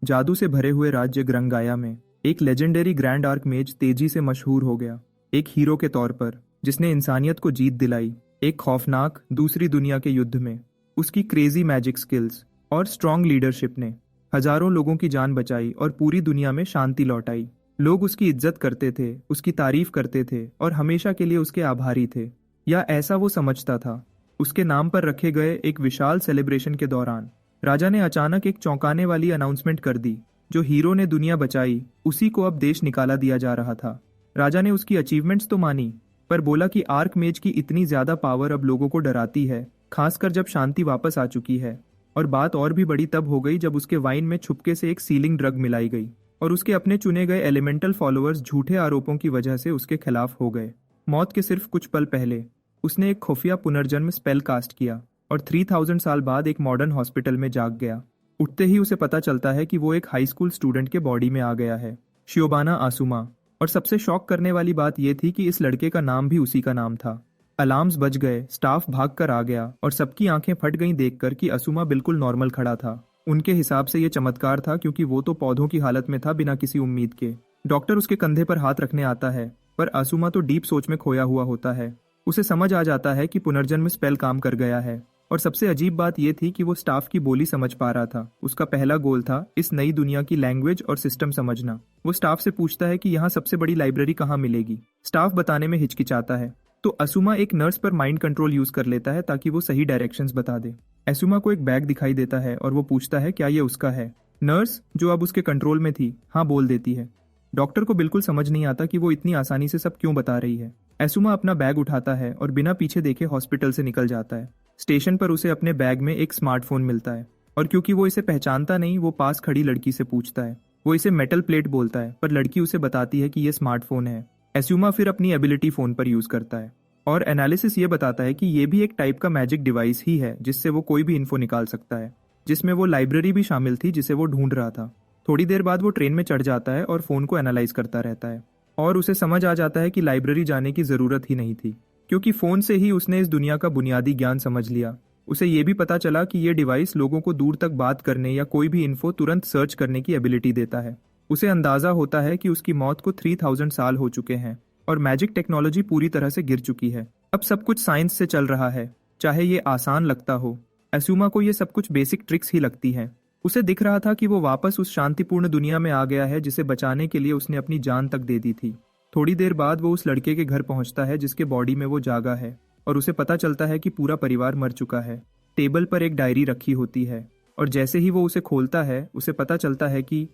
जादू से भरे हुए राज्य ग्रंगाया में एक लेजेंडरी ग्रैंड आर्कमेज तेजी से मशहूर हो गया, एक हीरो के तौर पर जिसने इंसानियत को जीत दिलाई एक खौफनाक दूसरी दुनिया के युद्ध में। उसकी क्रेजी मैजिक स्किल्स और स्ट्रॉन्ग लीडरशिप ने हजारों लोगों की जान बचाई और पूरी दुनिया में शांति लौटाई। लोग उसकी इज्जत करते थे, उसकी तारीफ करते थे और हमेशा के लिए उसके आभारी थे, या ऐसा वो समझता था। उसके नाम पर रखे गए एक विशाल सेलिब्रेशन के दौरान राजा ने अचानक एक चौंकाने वाली अनाउंसमेंट कर दी। जो हीरो ने दुनिया बचाई उसी को अब देश निकाला दिया जा रहा था। राजा ने उसकी अचीवमेंट्स तो मानी, पर बोला कि आर्कमेज की इतनी ज्यादा पावर अब लोगों को डराती है, खासकर जब शांति वापस आ चुकी है। और बात और भी बड़ी तब हो गई जब उसके वाइन में छुपके से एक सीलिंग ड्रग मिलाई गई और उसके अपने चुने गए एलिमेंटल फॉलोअर्स झूठे आरोपों की वजह से उसके खिलाफ हो गए। मौत के सिर्फ कुछ पल पहले उसने एक खुफिया पुनर्जन्म स्पेल कास्ट किया और 3000 साल बाद एक मॉडर्न हॉस्पिटल में जाग गया। उठते ही उसे पता चलता है कि वो एक हाई स्कूल स्टूडेंट के बॉडी में आ गया है, शियोबाना आसुमा। और सबसे शॉक करने वाली बात यह थी कि इस लड़के का नाम भी उसी का नाम था। अलार्म्स बज गए, स्टाफ भाग कर आ गया और सबकी आंखें फट गईं देखकर कि आसुमा बिल्कुल नॉर्मल खड़ा था। उनके हिसाब से यह चमत्कार था, क्योंकि वो तो पौधों की हालत में था बिना किसी उम्मीद के। डॉक्टर उसके कंधे पर हाथ रखने आता है, पर आसुमा तो डीप सोच में खोया हुआ होता है। उसे समझ आ जाता है कि पुनर्जन्म स्पेल काम कर गया है। और सबसे अजीब बात यह थी कि वो स्टाफ की बोली समझ पा रहा था। उसका पहला गोल था इस नई दुनिया की लैंग्वेज और सिस्टम समझना। वो स्टाफ से पूछता है कि यहाँ सबसे बड़ी लाइब्रेरी कहाँ मिलेगी। स्टाफ बताने में हिचकिचाता है, तो असुमा एक नर्स पर माइंड कंट्रोल यूज कर लेता है ताकि वो सही डायरेक्शंस बता दे। असुमा को एक बैग दिखाई देता है और वो पूछता है क्या ये उसका है। नर्स, जो अब उसके कंट्रोल में थी, हाँ बोल देती है। डॉक्टर को बिल्कुल समझ नहीं आता कि वो इतनी आसानी से सब क्यों बता रही है। असुमा अपना बैग उठाता है और बिना पीछे देखे हॉस्पिटल से निकल जाता है। स्टेशन पर उसे अपने बैग में एक स्मार्टफोन मिलता है और क्योंकि वो इसे पहचानता नहीं, वो पास खड़ी लड़की से पूछता है। वो इसे मेटल प्लेट बोलता है, पर लड़की उसे बताती है कि ये स्मार्टफोन है। असुमा फिर अपनी एबिलिटी फोन पर यूज करता है और एनालिसिस ये बताता है कि ये भी एक टाइप का मैजिक डिवाइस ही है जिससे वो कोई भी इन्फो निकाल सकता है, जिसमें वो लाइब्रेरी भी शामिल थी जिसे वो ढूंढ रहा था। थोड़ी देर बाद वो ट्रेन में चढ़ जाता है और फोन को एनालाइज करता रहता है और उसे समझ आ जाता है कि लाइब्रेरी जाने की जरूरत ही नहीं थी, क्योंकि फोन से ही उसने इस दुनिया का बुनियादी ज्ञान समझ लिया। उसे ये भी पता चला कि ये डिवाइस लोगों को दूर तक बात करने या कोई भी इन्फो तुरंत सर्च करने की एबिलिटी देता है। उसे अंदाजा होता है कि उसकी मौत को 3000 साल हो चुके हैं और मैजिक टेक्नोलॉजी पूरी तरह से गिर चुकी है। अब सब कुछ साइंस से चल रहा है, चाहे ये आसान लगता हो। असुमा को ये सब कुछ बेसिक ट्रिक्स ही लगती है। उसे दिख रहा था कि वो वापस उस शांतिपूर्ण दुनिया में आ गया है जिसे बचाने के लिए उसने अपनी जान तक दे दी थी। थोड़ी देर बाद वो उस लड़के के घर पहुंचता है जिसके बॉडी में वो जागा है और उसे पता चलता है कि पूरा परिवार मर चुका है। टेबल पर एक डायरी रखी होती है और जैसे ही वो उसे खोलता है उसे पता चलता है कि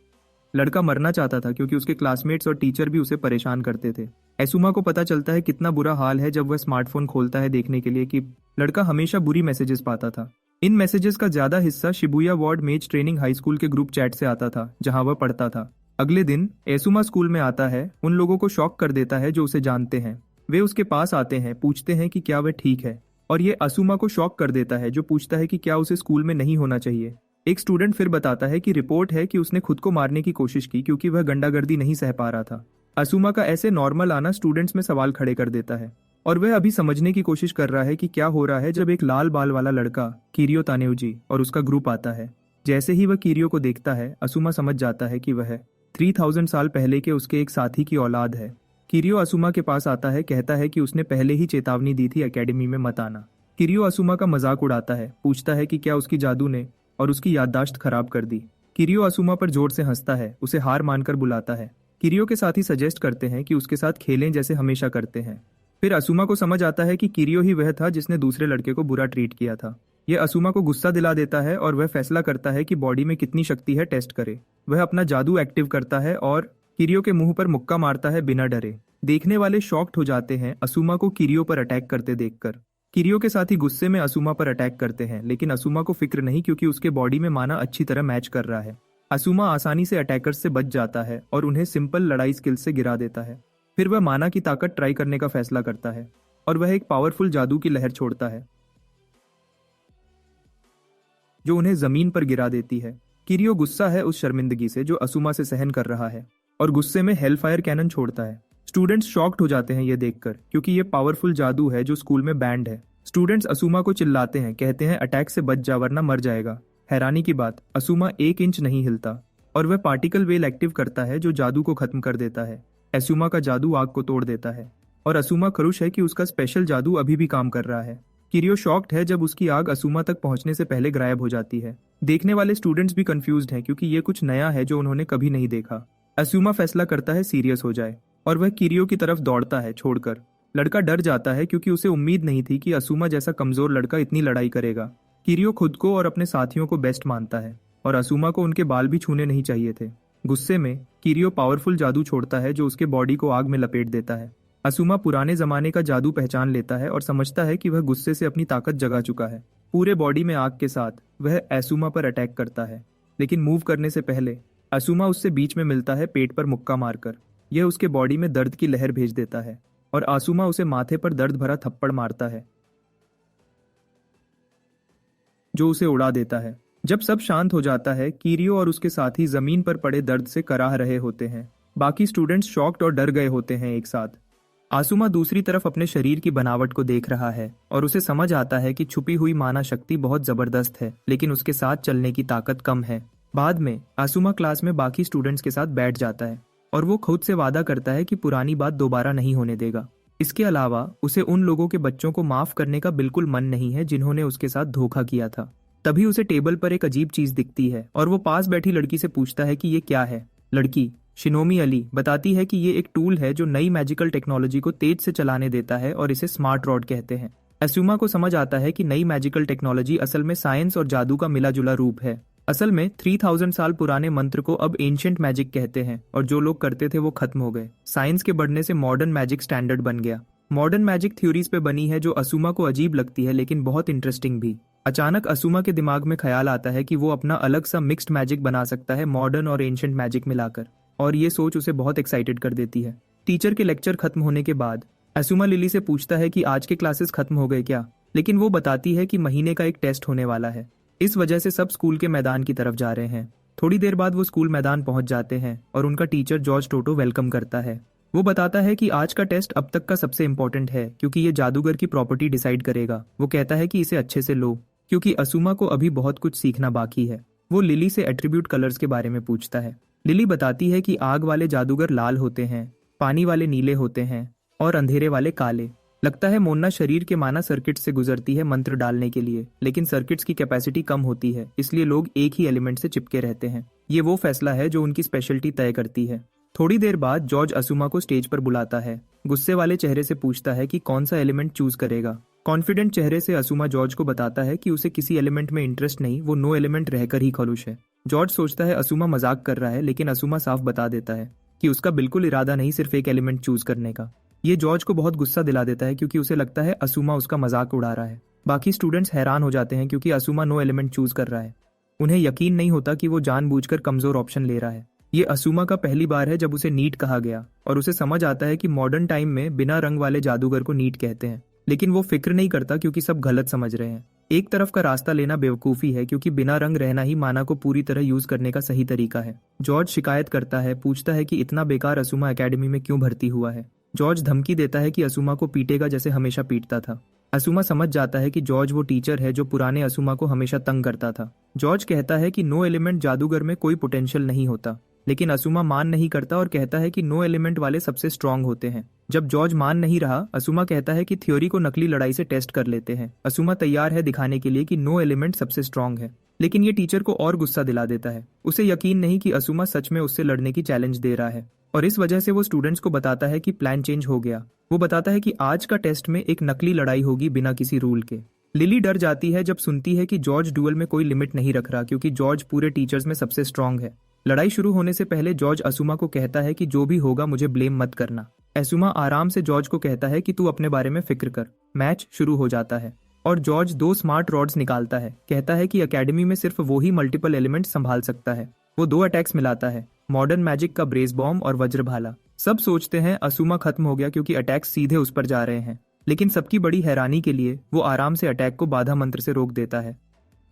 लड़का मरना चाहता था, क्योंकि उसके क्लासमेट्स और टीचर भी उसे परेशान करते थे। असुमा को पता चलता है कितना बुरा हाल है जब वह स्मार्टफोन खोलता है देखने के लिए कि लड़का हमेशा बुरी मैसेजेस पाता था। इन मैसेजेस का ज्यादा हिस्सा शिबुया वार्ड मेज ट्रेनिंग हाई स्कूल के ग्रुप चैट से आता था जहां वह पढ़ता था। अगले दिन असुमा स्कूल में आता है, उन लोगों को शॉक कर देता है जो उसे जानते हैं। वे उसके पास आते हैं, पूछते हैं कि क्या वह ठीक है, और ये असुमा को शॉक कर देता है जो पूछता है कि क्या उसे स्कूल में नहीं होना चाहिए। एक स्टूडेंट फिर बताता है कि रिपोर्ट है कि उसने खुद को मारने की कोशिश की क्योंकि वह गुंडागर्दी नहीं सह पा रहा था। असुमा का ऐसे नॉर्मल आना स्टूडेंट्स में सवाल खड़े कर देता है और वह अभी समझने की कोशिश कर रहा है कि क्या हो रहा है जब एक लाल बाल वाला लड़का किरियो तानेउजी और उसका ग्रुप आता है। जैसे ही वह किरियो को देखता है, असुमा समझ जाता है कि वह 3000 साल पहले के उसके एक साथी की औलाद है। किरियो असुमा के पास आता है, कहता है कि उसने पहले ही चेतावनी दी थी एकेडमी में मत आना। किरियो असुमा का मजाक उड़ाता है, पूछता है कि क्या उसकी जादू ने और उसकी याददाश्त खराब कर दी। किरियो असुमा पर जोर से हंसता है, उसे हार मानकर बुलाता है। किरियो के साथी सजेस्ट करते हैं कि उसके साथ खेलें जैसे हमेशा करते हैं। फिर असुमा को समझ आता है कि किरियो ही वह था जिसने दूसरे लड़के को बुरा ट्रीट किया था। यह असुमा को गुस्सा दिला देता है और वह फैसला करता है कि बॉडी में कितनी शक्ति है टेस्ट करे। वह अपना जादू एक्टिव करता है और किरियो के मुंह पर मुक्का मारता है बिना डरे। देखने वाले शॉक्ड हो जाते हैं असुमा को किरियो पर अटैक करते देखकर। किरियो के साथी गुस्से में असुमा पर अटैक करते हैं, लेकिन असुमा को फिक्र नहीं क्योंकि उसके बॉडी में माना अच्छी तरह मैच कर रहा है। असुमा आसानी से अटैकर्स से बच जाता है और उन्हें सिंपल लड़ाई स्किल्स से गिरा देता है। फिर वह माना की ताकत ट्राई करने का फैसला करता है और वह एक पावरफुल जादू की लहर छोड़ता है जो उन्हें जमीन पर गिरा देती है। किरियो गुस्सा है उस शर्मिंदगी से जो असुमा से सहन कर रहा है और गुस्से में हेलफायर कैनन छोड़ता है। स्टूडेंट्स शॉक्ड हो जाते हैं ये देखकर, क्योंकि ये पावरफुल जादू है जो स्कूल में बैंड है। स्टूडेंट्स असुमा को चिल्लाते हैं, कहते हैं अटैक से बच जा वरना मर जाएगा। हैरानी की बात, असुमा 1 इंच नहीं हिलता। और वह पार्टिकल वेल एक्टिव करता है जो जादू को खत्म कर देता है। एसुमा का जादू आग को तोड़ देता है और असूमा खुश है कि उसका स्पेशल जादू अभी भी काम कर रहा है। किरियो शॉक्ड है जब उसकी आग असूमा तक पहुंचने से पहले गायब हो जाती है। देखने वाले स्टूडेंट्स भी कंफ्यूज्ड हैं क्योंकि ये कुछ नया है जो उन्होंने कभी नहीं देखा। असूमा फैसला करता है सीरियस हो जाए और वह किरियो की तरफ दौड़ता है छोड़कर। लड़का डर जाता है क्योंकि उसे उम्मीद नहीं थी कि असूमा जैसा कमजोर लड़का इतनी लड़ाई करेगा। किरियो खुद को और अपने साथियों को बेस्ट मानता है और असूमा को उनके बाल भी छूने नहीं चाहिए थे। गुस्से में किरियो पावरफुल जादू छोड़ता है जो उसके बॉडी को आग में लपेट देता है। असूमा पुराने जमाने का जादू पहचान लेता है और समझता है कि वह गुस्से से अपनी ताकत जगा चुका है। पूरे बॉडी में आग के साथ वह एसुमा पर अटैक करता है, लेकिन मूव करने से पहले असूमा उससे बीच में मिलता है पेट पर मुक्का मारकर। यह उसके बॉडी में दर्द की लहर भेज देता है और आसुमा उसे माथे पर दर्द भरा थप्पड़ मारता है जो उसे उड़ा देता है। जब सब शांत हो जाता है, किरियो और उसके साथी जमीन पर पड़े दर्द से कराह रहे होते हैं। बाकी स्टूडेंट्स शॉक्ड और डर गए होते हैं एक साथ। आसुमा दूसरी तरफ अपने शरीर की बनावट को देख रहा है और उसे समझ आता है कि छुपी हुई माना शक्ति बहुत जबरदस्त है, लेकिन उसके साथ चलने की ताकत कम है। बाद में आसुमा क्लास में बाकी स्टूडेंट्स के साथ बैठ जाता है और वो खुद से वादा करता है कि पुरानी बात दोबारा नहीं होने देगा। इसके अलावा उसे उन लोगों के बच्चों को माफ करने का बिल्कुल मन नहीं है जिन्होंने उसके साथ धोखा किया था। तभी उसे टेबल पर एक अजीब चीज दिखती है और वो पास बैठी लड़की से पूछता है कि ये क्या है। लड़की शिनोमी अली बताती है कि ये एक टूल है जो नई मैजिकल टेक्नोलॉजी को तेज से चलाने देता है और इसे स्मार्ट रॉड कहते हैं। एसुमा को समझ आता है कि नई मैजिकल टेक्नोलॉजी असल में साइंस और जादू का मिला जुला रूप है। असल में 3000 साल पुराने मंत्र को अब एंशिएंट मैजिक कहते हैं और जो लोग करते थे वो खत्म हो गए। साइंस के बढ़ने से मॉडर्न मैजिक स्टैंडर्ड बन गया। मॉडर्न मैजिक थ्योरीज पे बनी है जो असूमा को अजीब लगती है लेकिन बहुत इंटरेस्टिंग भी। अचानक असूमा के दिमाग में ख्याल आता है कि वो अपना अलग सा मिक्स्ड मैजिक बना सकता है मॉडर्न और एंशिएंट मैजिक मिलाकर, और ये सोच उसे बहुत एक्साइटेड कर देती है। टीचर के लेक्चर खत्म होने के बाद असूमा लिली से पूछता है कि आज के क्लासेस खत्म हो गए क्या, लेकिन वो बताती है कि महीने का एक टेस्ट होने वाला है। इस वजह से सब स्कूल के मैदान की तरफ जा रहे हैं। थोड़ी देर बाद वो स्कूल मैदान पहुंच जाते हैं और उनका टीचर जॉर्ज टोटो वेलकम करता है। वो बताता है कि आज का टेस्ट अब तक का सबसे इम्पोर्टेंट है क्योंकि ये जादूगर की प्रॉपर्टी डिसाइड करेगा। वो कहता है कि इसे अच्छे से लो क्योंकि असूमा को अभी बहुत कुछ सीखना बाकी है। वो लिली से एट्रीब्यूट कलर्स के बारे में पूछता है। लिली बताती है कि आग वाले जादूगर लाल होते हैं, पानी वाले नीले होते हैं और अंधेरे वाले काले। लगता है मोन्ना शरीर के माना सर्किट्स से गुजरती है मंत्र डालने के लिए, लेकिन सर्किट्स की कैपेसिटी कम होती है, इसलिए लोग एक ही एलिमेंट से चिपके रहते हैं। ये वो फैसला है जो उनकी स्पेशलिटी तय करती है। थोड़ी देर बाद जॉर्ज असूमा को स्टेज पर बुलाता है। गुस्से वाले चेहरे से पूछता है कि कौन सा एलिमेंट चूज करेगा। कॉन्फिडेंट चेहरे से असूमा जॉर्ज को बताता है कि उसे किसी एलिमेंट में इंटरेस्ट नहीं, वो नो एलिमेंट रहकर ही खुश है। जॉर्ज सोचता है असूमा मजाक कर रहा है, लेकिन असूमा साफ बता देता है कि उसका बिल्कुल इरादा नहीं सिर्फ एक एलिमेंट चूज करने का। ये जॉर्ज को बहुत गुस्सा दिला देता है क्योंकि उसे लगता है असूमा उसका मजाक उड़ा रहा है। बाकी स्टूडेंट्स हैरान हो जाते हैं क्योंकि असूमा नो एलिमेंट चूज कर रहा है। उन्हें यकीन नहीं होता कि वो जानबूझकर कमजोर ऑप्शन ले रहा है। ये असूमा का पहली बार है जब उसे नीट कहा गया और उसे समझ आता है कि मॉडर्न टाइम में बिना रंग वाले जादूगर को नीट कहते हैं, लेकिन वो फिक्र नहीं करता क्योंकि सब गलत समझ रहे हैं। एक तरफ का रास्ता लेना बेवकूफी है क्योंकि बिना रंग रहना ही माना को पूरी तरह यूज करने का सही तरीका है। जॉर्ज शिकायत करता है, पूछता है कि इतना बेकार असूमा एकेडमी में क्यों भर्ती हुआ है। जॉर्ज धमकी देता है कि असूमा को पीटेगा जैसे हमेशा पीटता था। असूमा समझ जाता है कि जॉर्ज वो टीचर है जो पुराने असूमा को हमेशा तंग करता था। जॉर्ज कहता है कि नो एलिमेंट जादूगर में कोई पोटेंशियल नहीं होता, लेकिन असूमा मान नहीं करता और कहता है कि नो एलिमेंट वाले सबसे स्ट्रांग होते हैं। जब जॉर्ज मान नहीं रहा, असूमा कहता है कि थ्योरी को नकली लड़ाई से टेस्ट कर लेते हैं। असूमा तैयार है दिखाने के लिए कि नो एलिमेंट सबसे स्ट्रांग है, लेकिन ये टीचर को और गुस्सा दिला देता है। उसे यकीन नहीं कि असूमा सच में उससे लड़ने की चैलेंज दे रहा है और इस वजह से वो स्टूडेंट्स को बताता है कि प्लान चेंज हो गया। वो बताता है कि आज का टेस्ट में एक नकली लड़ाई होगी बिना किसी रूल के। लिली डर जाती है जब सुनती है कि जॉर्ज डुअल में कोई लिमिट नहीं रख रहा क्योंकि जॉर्ज पूरे टीचर्स में सबसे स्ट्रांग है। लड़ाई शुरू होने से पहले जॉर्ज असूमा को कहता है कि जो भी होगा मुझे ब्लेम मत करना। असूमा आराम से जॉर्ज को कहता है कि तू अपने बारे में फिक्र कर। मैच शुरू हो जाता है और जॉर्ज 2 स्मार्ट रॉड्स निकालता है। कहता है कि एकेडमी में सिर्फ वो ही मल्टीपल एलिमेंट संभाल सकता है। वो 2 अटैक्स मिलाता है, मॉडर्न मैजिक का ब्रेस बॉम्ब और वज्र भाला। सब सोचते हैं असूमा खत्म हो गया क्योंकि अटैक्स सीधे उस पर जा रहे हैं, लेकिन सबकी बड़ी हैरानी के लिए वो आराम से अटैक को बाधा मंत्र से रोक देता है।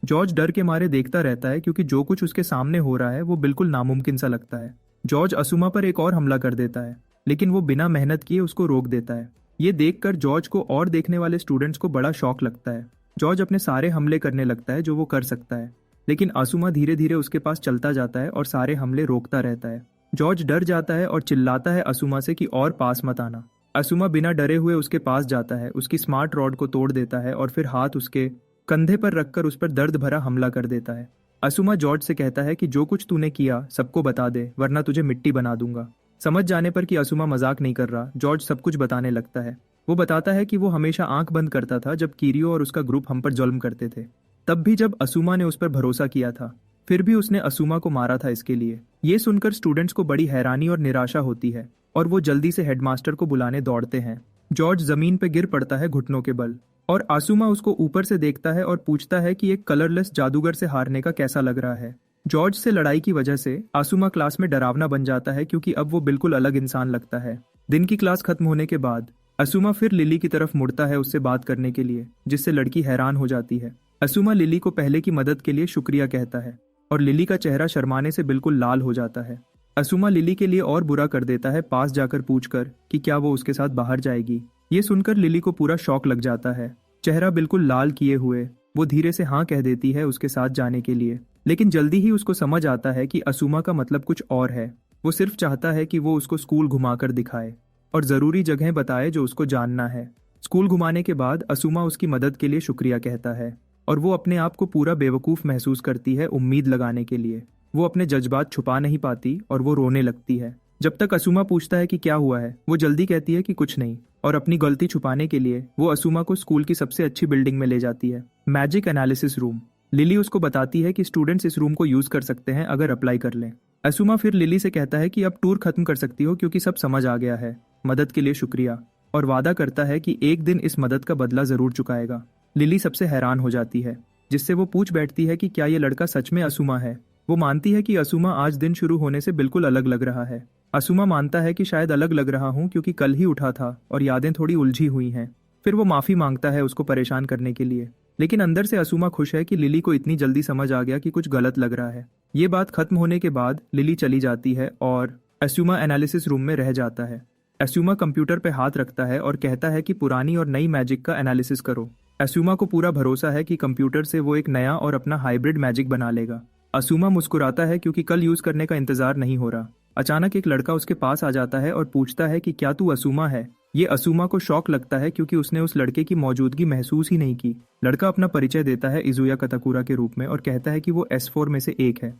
जॉर्ज डर के मारे देखता रहता है क्योंकि जो कुछ उसके सामने हो रहा है वो बिल्कुल नामुमकिन सा लगता है। जॉर्ज असूमा पर एक और हमला कर देता है, लेकिन वो बिना मेहनत किए उसको रोक देता है। ये देखकर जॉर्ज को और देखने वाले स्टूडेंट्स को बड़ा शौक लगता है। जॉर्ज अपने सारे हमले करने लगता है जो वो कर सकता है। लेकिन असूमा धीरे धीरे उसके पास चलता जाता है और सारे हमले रोकता रहता है। जॉर्ज डर जाता है और चिल्लाता है असूमा से कि और पास मत आना। असूमा बिना डरे हुए उसके पास जाता है, उसकी स्मार्ट रॉड को तोड़ देता है और फिर हाथ उसके कंधे पर रखकर उस पर दर्द भरा हमला कर देता है। असूमा जॉर्ज से कहता है कि जो कुछ तूने किया सबको बता दे, वरना तुझे मिट्टी बना दूंगा। समझ जाने पर कि असूमा मजाक नहीं कर रहा, जॉर्ज सब कुछ बताने लगता है। वो बताता है कि वो हमेशा आंख बंद करता था जब किरियो और उसका ग्रुप हम पर जुल्म करते थे, तब भी जब असूमा ने उस पर भरोसा किया था, फिर भी उसने असूमा को मारा था इसके लिए। ये सुनकर स्टूडेंट्स को बड़ी हैरानी और निराशा होती है और वो जल्दी से हेडमास्टर को बुलाने दौड़ते हैं। जॉर्ज जमीन पर गिर पड़ता है घुटनों के बल और असूमा उसको ऊपर से देखता है और पूछता है कि एक कलरलेस जादूगर से हारने का कैसा लग रहा है। जॉर्ज से लड़ाई की वजह से असूमा क्लास में डरावना बन जाता है क्योंकि अब वो बिल्कुल अलग इंसान लगता है। दिन की क्लास खत्म होने के बाद असूमा फिर लिली की तरफ मुड़ता है उससे बात करने के लिए, जिससे लड़की हैरान हो जाती है। असूमा लिली को पहले की मदद के लिए शुक्रिया कहता है और लिली का चेहरा शर्माने से बिल्कुल लाल हो जाता है। असूमा लिली के लिए और बुरा कर देता है, पास जाकर पूछकर कि क्या वो उसके साथ बाहर जाएगी। ये सुनकर लिली को पूरा शौक लग जाता है। चेहरा बिल्कुल लाल किए हुए वो धीरे से हाँ कह देती है उसके साथ जाने के लिए, लेकिन जल्दी ही उसको समझ आता है कि असूमा का मतलब कुछ और है। वो सिर्फ चाहता है कि वो उसको स्कूल घुमाकर दिखाए और जरूरी जगह बताए जो उसको जानना है। स्कूल घुमाने के बाद असूमा उसकी मदद के लिए शुक्रिया कहता है और वो अपने आप को पूरा बेवकूफ महसूस करती है उम्मीद लगाने के लिए। वो अपने जज्बात छुपा नहीं पाती और वो रोने लगती है। जब तक असूमा पूछता है कि क्या हुआ है, वो जल्दी कहती है कि कुछ नहीं, और अपनी गलती छुपाने के लिए वो असूमा को स्कूल की सबसे अच्छी बिल्डिंग में ले जाती है, मैजिक एनालिसिस रूम। लिली उसको बताती है कि स्टूडेंट्स इस रूम को यूज कर सकते हैं अगर अप्लाई कर लें। असूमा फिर लिली से कहता है कि अब टूर खत्म कर सकती हो क्योंकि सब समझ आ गया है। मदद के लिए शुक्रिया, और वादा करता है कि एक दिन इस मदद का बदला जरूर चुकाएगा। लिली सबसे हैरान हो जाती है, जिससे वो पूछ बैठती है कि क्या ये लड़का सच में असूमा है। वो मानती है कि असूमा आज दिन शुरू होने से बिल्कुल अलग लग रहा है। असूमा मानता है कि शायद अलग लग रहा हूँ क्योंकि कल ही उठा था और यादें थोड़ी उलझी हुई हैं। फिर वो माफी मांगता है उसको परेशान करने के लिए, लेकिन अंदर से असूमा खुश है कि लिली को इतनी जल्दी समझ आ गया कि कुछ गलत लग रहा है। ये बात खत्म होने के बाद लिली चली जाती है और असूमा एनालिसिस रूम में रह जाता है। असूमा कंप्यूटर पे हाथ रखता है और कहता है कि पुरानी और नई मैजिक का एनालिसिस करो। असूमा को पूरा भरोसा है कि कंप्यूटर से वो एक नया और अपना हाइब्रिड मैजिक बना लेगा। असूमा मुस्कुराता है क्योंकि कल यूज करने का इंतजार नहीं हो रहा। अचानक एक लड़का उसके पास आ जाता है और पूछता है कि क्या तू असूमा है। ये असूमा को शौक लगता है क्योंकि उसने उस लड़के की मौजूदगी महसूस ही नहीं की। लड़का अपना परिचय देता है इजुया कताकुरा के रूप में और कहता है कि वो S4 में से एक है।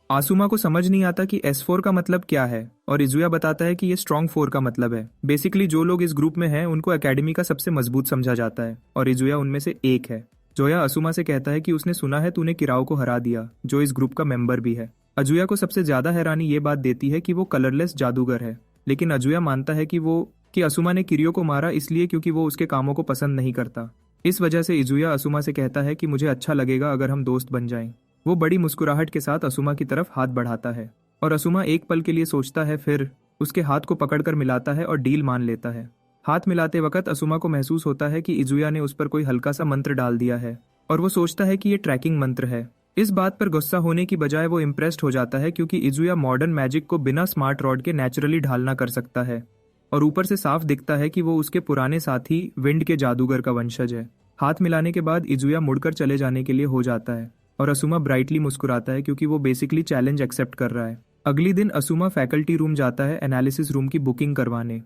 आसुमा को समझ नहीं आता कि S4 का मतलब क्या है और इजुया बताता है कि ये स्ट्रॉन्ग 4 का मतलब है। बेसिकली जो लोग इस ग्रुप में हैं उनको एकेडमी का सबसे मजबूत समझा जाता है और इजुया उनमें से एक है। जोया असूमा से कहता है कि उसने सुना है तूने किराओ को हरा दिया, जो इस ग्रुप का मेंबर भी है। अजुया को सबसे ज्यादा हैरानी ये बात देती है कि वो कलरलेस जादूगर है, लेकिन अजुया मानता है कि असूमा ने किरियो को मारा इसलिए क्योंकि वो उसके कामों को पसंद नहीं करता। इस वजह से इजुया असूमा से कहता है कि मुझे अच्छा लगेगा अगर हम दोस्त बन जाएं। वो बड़ी मुस्कुराहट के साथ असूमा की तरफ हाथ बढ़ाता है और असूमा एक पल के लिए सोचता है, फिर उसके हाथ को पकड़कर मिलाता है और डील मान लेता है। हाथ मिलाते वक्त असूमा को महसूस होता है कि इजुया ने उस पर कोई हल्का सा मंत्र डाल दिया है और वो सोचता है कि ये ट्रैकिंग मंत्र है। इस बात पर गुस्सा होने की बजाय वो इम्प्रेस्ड हो जाता है क्योंकि इजुया मॉडर्न मैजिक को बिना स्मार्ट रॉड के नेचुरली ढालना कर सकता है और ऊपर से साफ दिखता है कि वो उसके पुराने साथी विंड के जादूगर का वंशज है। हाथ मिलाने के बाद इजुया मुड़कर चले जाने के लिए हो जाता है और असूमा ब्राइटली मुस्कुराता है क्योंकि वो बेसिकली चैलेंज एक्सेप्ट कर रहा है। अगली दिन असूमा फैकल्टी रूम जाता है एनालिसिस रूम की बुकिंग करवाने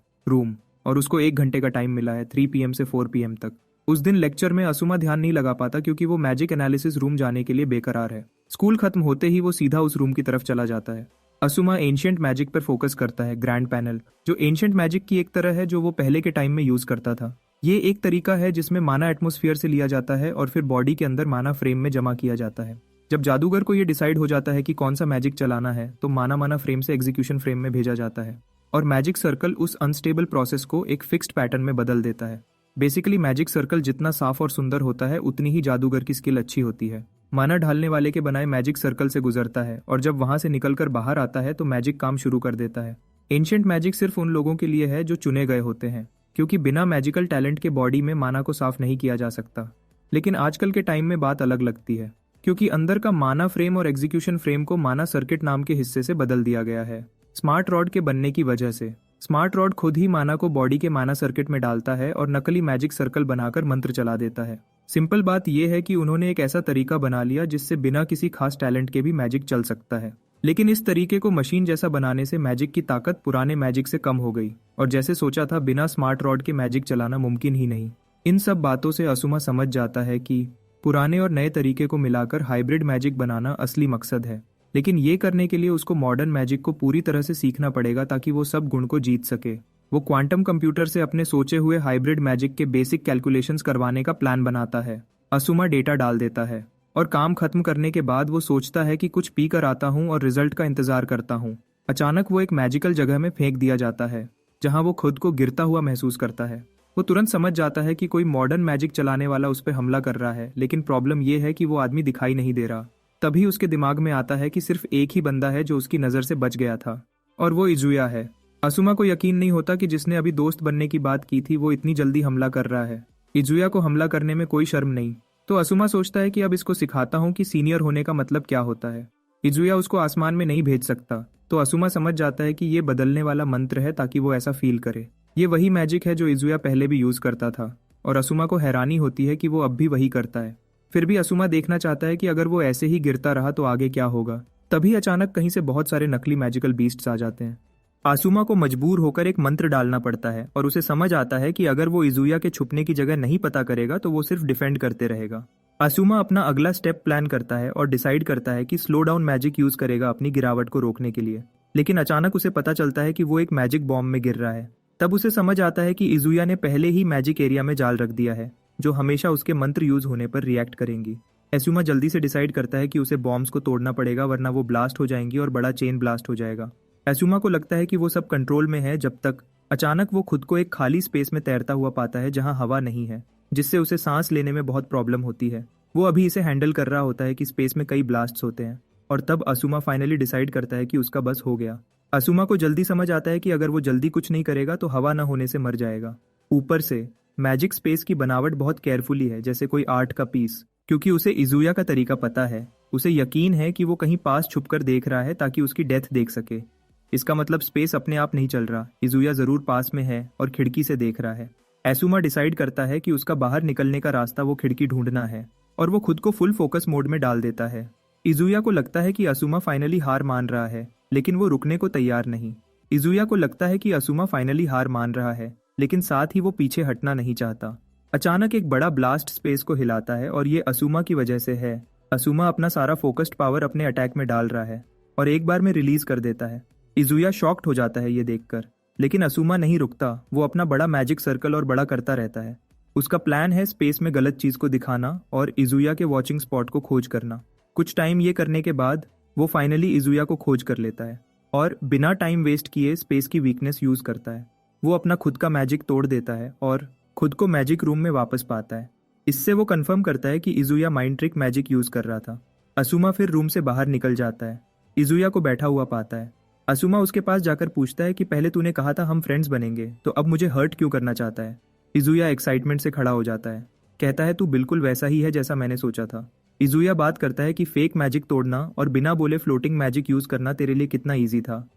और उसको 1 घंटे का टाइम मिला है, 3 PM से 4 PM तक। उस दिन लेक्चर में असूमा ध्यान नहीं लगा पाता क्योंकि वो मैजिक एनालिसिस रूम जाने के लिए बेकरार है। स्कूल खत्म होते ही वो सीधा उस रूम की तरफ चला जाता है। असूमा एंशिएंट मैजिक पर फोकस करता है, ग्रैंड पैनल, जो एंशिएंट मैजिक की एक तरह है जो वो पहले के टाइम में यूज करता था। ये एक तरीका है जिसमें माना एटमॉस्फेयर से लिया जाता है और फिर बॉडी के अंदर माना फ्रेम में जमा किया जाता है। जब जादूगर को ये डिसाइड हो जाता है कि कौन सा मैजिक चलाना है तो माना फ्रेम से एग्जीक्यूशन फ्रेम में भेजा जाता है और मैजिक सर्कल उस अनस्टेबल प्रोसेस को एक फिक्स्ड पैटर्न में बदल देता है। बेसिकली मैजिक सर्कल जितना साफ और सुंदर होता है उतनी ही जादूगर की स्किल अच्छी होती है। माना ढालने वाले के बनाए मैजिक सर्कल से गुजरता है और जब वहां से निकलकर बाहर आता है तो मैजिक काम शुरू कर देता है। एंशिएंट मैजिक सिर्फ उन लोगों के लिए है जो चुने गए होते हैं, क्योंकि बिना मैजिकल टैलेंट के बॉडी में माना को साफ नहीं किया जा सकता। लेकिन आजकल के टाइम में बात अलग लगती है, क्योंकि अंदर का माना फ्रेम और एग्जीक्यूशन फ्रेम को माना सर्किट नाम के हिस्से से बदल दिया गया है। स्मार्ट रॉड के बनने की वजह से स्मार्ट रॉड खुद ही माना को बॉडी के माना सर्किट में डालता है और नकली मैजिक सर्कल बनाकर मंत्र चला देता है। सिंपल बात यह है कि उन्होंने एक ऐसा तरीका बना लिया जिससे बिना किसी खास टैलेंट के भी मैजिक चल सकता है। लेकिन इस तरीके को मशीन जैसा बनाने से मैजिक की ताकत पुराने मैजिक से कम हो गई और जैसे सोचा था बिना स्मार्ट रॉड के मैजिक चलाना मुमकिन ही नहीं। इन सब बातों से असुमा समझ जाता है कि पुराने और नए तरीके को मिलाकर हाइब्रिड मैजिक बनाना असली मकसद है। लेकिन ये करने के लिए उसको मॉडर्न मैजिक को पूरी तरह से सीखना पड़ेगा ताकि वो सब गुण को जीत सके। वो क्वांटम कंप्यूटर से अपने सोचे हुए हाइब्रिड मैजिक के बेसिक कैलकुलेशंस करवाने का प्लान बनाता है। असुमा डेटा डाल देता है और काम खत्म करने के बाद वो सोचता है कि कुछ पी कर आता हूँ और रिजल्ट का इंतजार करता हूँ। अचानक वो एक मैजिकल जगह में फेंक दिया जाता है जहाँ वो खुद को गिरता हुआ महसूस करता है। वो तुरंत समझ जाता है कि कोई मॉडर्न मैजिक चलाने वाला उस पर हमला कर रहा है, लेकिन प्रॉब्लम यह है कि वो आदमी दिखाई नहीं दे रहा। तभी उसके दिमाग में आता है कि सिर्फ एक ही बंदा है जो उसकी नज़र से बच गया था और वो इजुया है। असुमा को यकीन नहीं होता कि जिसने अभी दोस्त बनने की बात की थी वो इतनी जल्दी हमला कर रहा है। इजुया को हमला करने में कोई शर्म नहीं। तो असुमा सोचता है कि अब इसको सिखाता हूँ कि सीनियर होने का मतलब क्या होता है। इजुया उसको आसमान में नहीं भेज सकता, तो असुमा समझ जाता है कि ये बदलने वाला मंत्र है ताकि वो ऐसा फील करे। ये वही मैजिक है जो इजुया पहले भी यूज करता था और असुमा को हैरानी होती है कि वो अब भी वही करता है। फिर भी असुमा देखना चाहता है कि अगर वो ऐसे ही गिरता रहा तो आगे क्या होगा। तभी अचानक कहीं से बहुत सारे नकली मैजिकल बीस्ट्स आ जाते हैं। आसुमा को मजबूर होकर एक मंत्र डालना पड़ता है और उसे समझ आता है कि अगर वो इजुया के छुपने की जगह नहीं पता करेगा तो वो सिर्फ डिफेंड करते रहेगा। आसुमा अपना अगला स्टेप प्लान करता है और डिसाइड करता है कि स्लो डाउन मैजिक यूज करेगा अपनी गिरावट को रोकने के लिए। लेकिन अचानक उसे पता चलता है कि वो एक मैजिक बॉम्ब में गिर रहा है। तब उसे समझ आता है कि इजुया ने पहले ही मैजिक एरिया में जाल रख दिया है जो हमेशा उसके मंत्र यूज होने पर रिएक्ट करेंगी। एसुमा जल्दी से डिसाइड करता है कि उसे बॉम्ब्स को तोड़ना पड़ेगा वरना वो ब्लास्ट हो जाएंगी और बड़ा चेन ब्लास्ट हो जाएगा। एसुमा को लगता है कि वो सब कंट्रोल में है जब तक अचानक वो खुद को एक खाली स्पेस में तैरता हुआ पाता है जहां हवा नहीं है, जिससे उसे सांस लेने में बहुत प्रॉब्लम होती है। वो अभी इसे हैंडल कर रहा होता है कि स्पेस में कई ब्लास्ट्स होते हैं और तब असुमा फाइनली डिसाइड करता है कि उसका बस हो गया। असुमा को जल्दी समझ आता है कि अगर वो जल्दी कुछ नहीं करेगा तो हवा न होने से मर जाएगा। ऊपर से मैजिक स्पेस की बनावट बहुत केयरफुली है, जैसे कोई आर्ट का पीस, क्योंकि उसे इजुया का तरीका पता है। उसे यकीन है कि वो कहीं पास छुपकर देख रहा है ताकि उसकी डेथ देख सके। इसका मतलब स्पेस अपने आप नहीं चल रहा, इजुया जरूर पास में है और खिड़की से देख रहा है। एसुमा डिसाइड करता है कि उसका बाहर निकलने का रास्ता वो खिड़की ढूंढना है और वो खुद को फुल फोकस मोड में डाल देता है। इजुया को लगता है कि असुमा फाइनली हार मान रहा है, लेकिन वो रुकने को तैयार नहीं। इजुया को लगता है कि असुमा फाइनली हार मान रहा है, लेकिन साथ ही वो पीछे हटना नहीं चाहता। अचानक एक बड़ा ब्लास्ट स्पेस को हिलाता है और ये असुमा की वजह से है। असुमा अपना सारा फोकस्ड पावर अपने अटैक में डाल रहा है और एक बार में रिलीज कर देता है। इजुया शॉक्ड हो जाता है ये देखकर, लेकिन असुमा नहीं रुकता। वो अपना बड़ा मैजिक सर्कल और बड़ा करता रहता है। उसका प्लान है स्पेस में गलत चीज को दिखाना और इजुया के वॉचिंग स्पॉट को खोज करना। कुछ टाइम ये करने के बाद वो फाइनली इजुया को खोज कर लेता है और बिना टाइम वेस्ट किए स्पेस की वीकनेस यूज करता है। वो अपना खुद का मैजिक तोड़ देता है और खुद को मैजिक रूम में वापस पाता है। इससे वो कंफर्म करता है कि इजुया माइंड ट्रिक मैजिक यूज कर रहा था। असुमा फिर रूम से बाहर निकल जाता है। इजुया को बैठा हुआ पाता है। असुमा उसके पास जाकर पूछता है कि पहले तूने कहा था हम फ्रेंड्स बनेंगे, तो अब मुझे हर्ट क्यों करना चाहता है। इजुया एक्साइटमेंट से खड़ा हो जाता है, कहता है तू बिल्कुल वैसा ही है जैसा मैंने सोचा था। इजुया बात करता है कि फेक मैजिक तोड़ना और बिना बोले फ्लोटिंग मैजिक यूज करना तेरे लिए कितना ईजी था।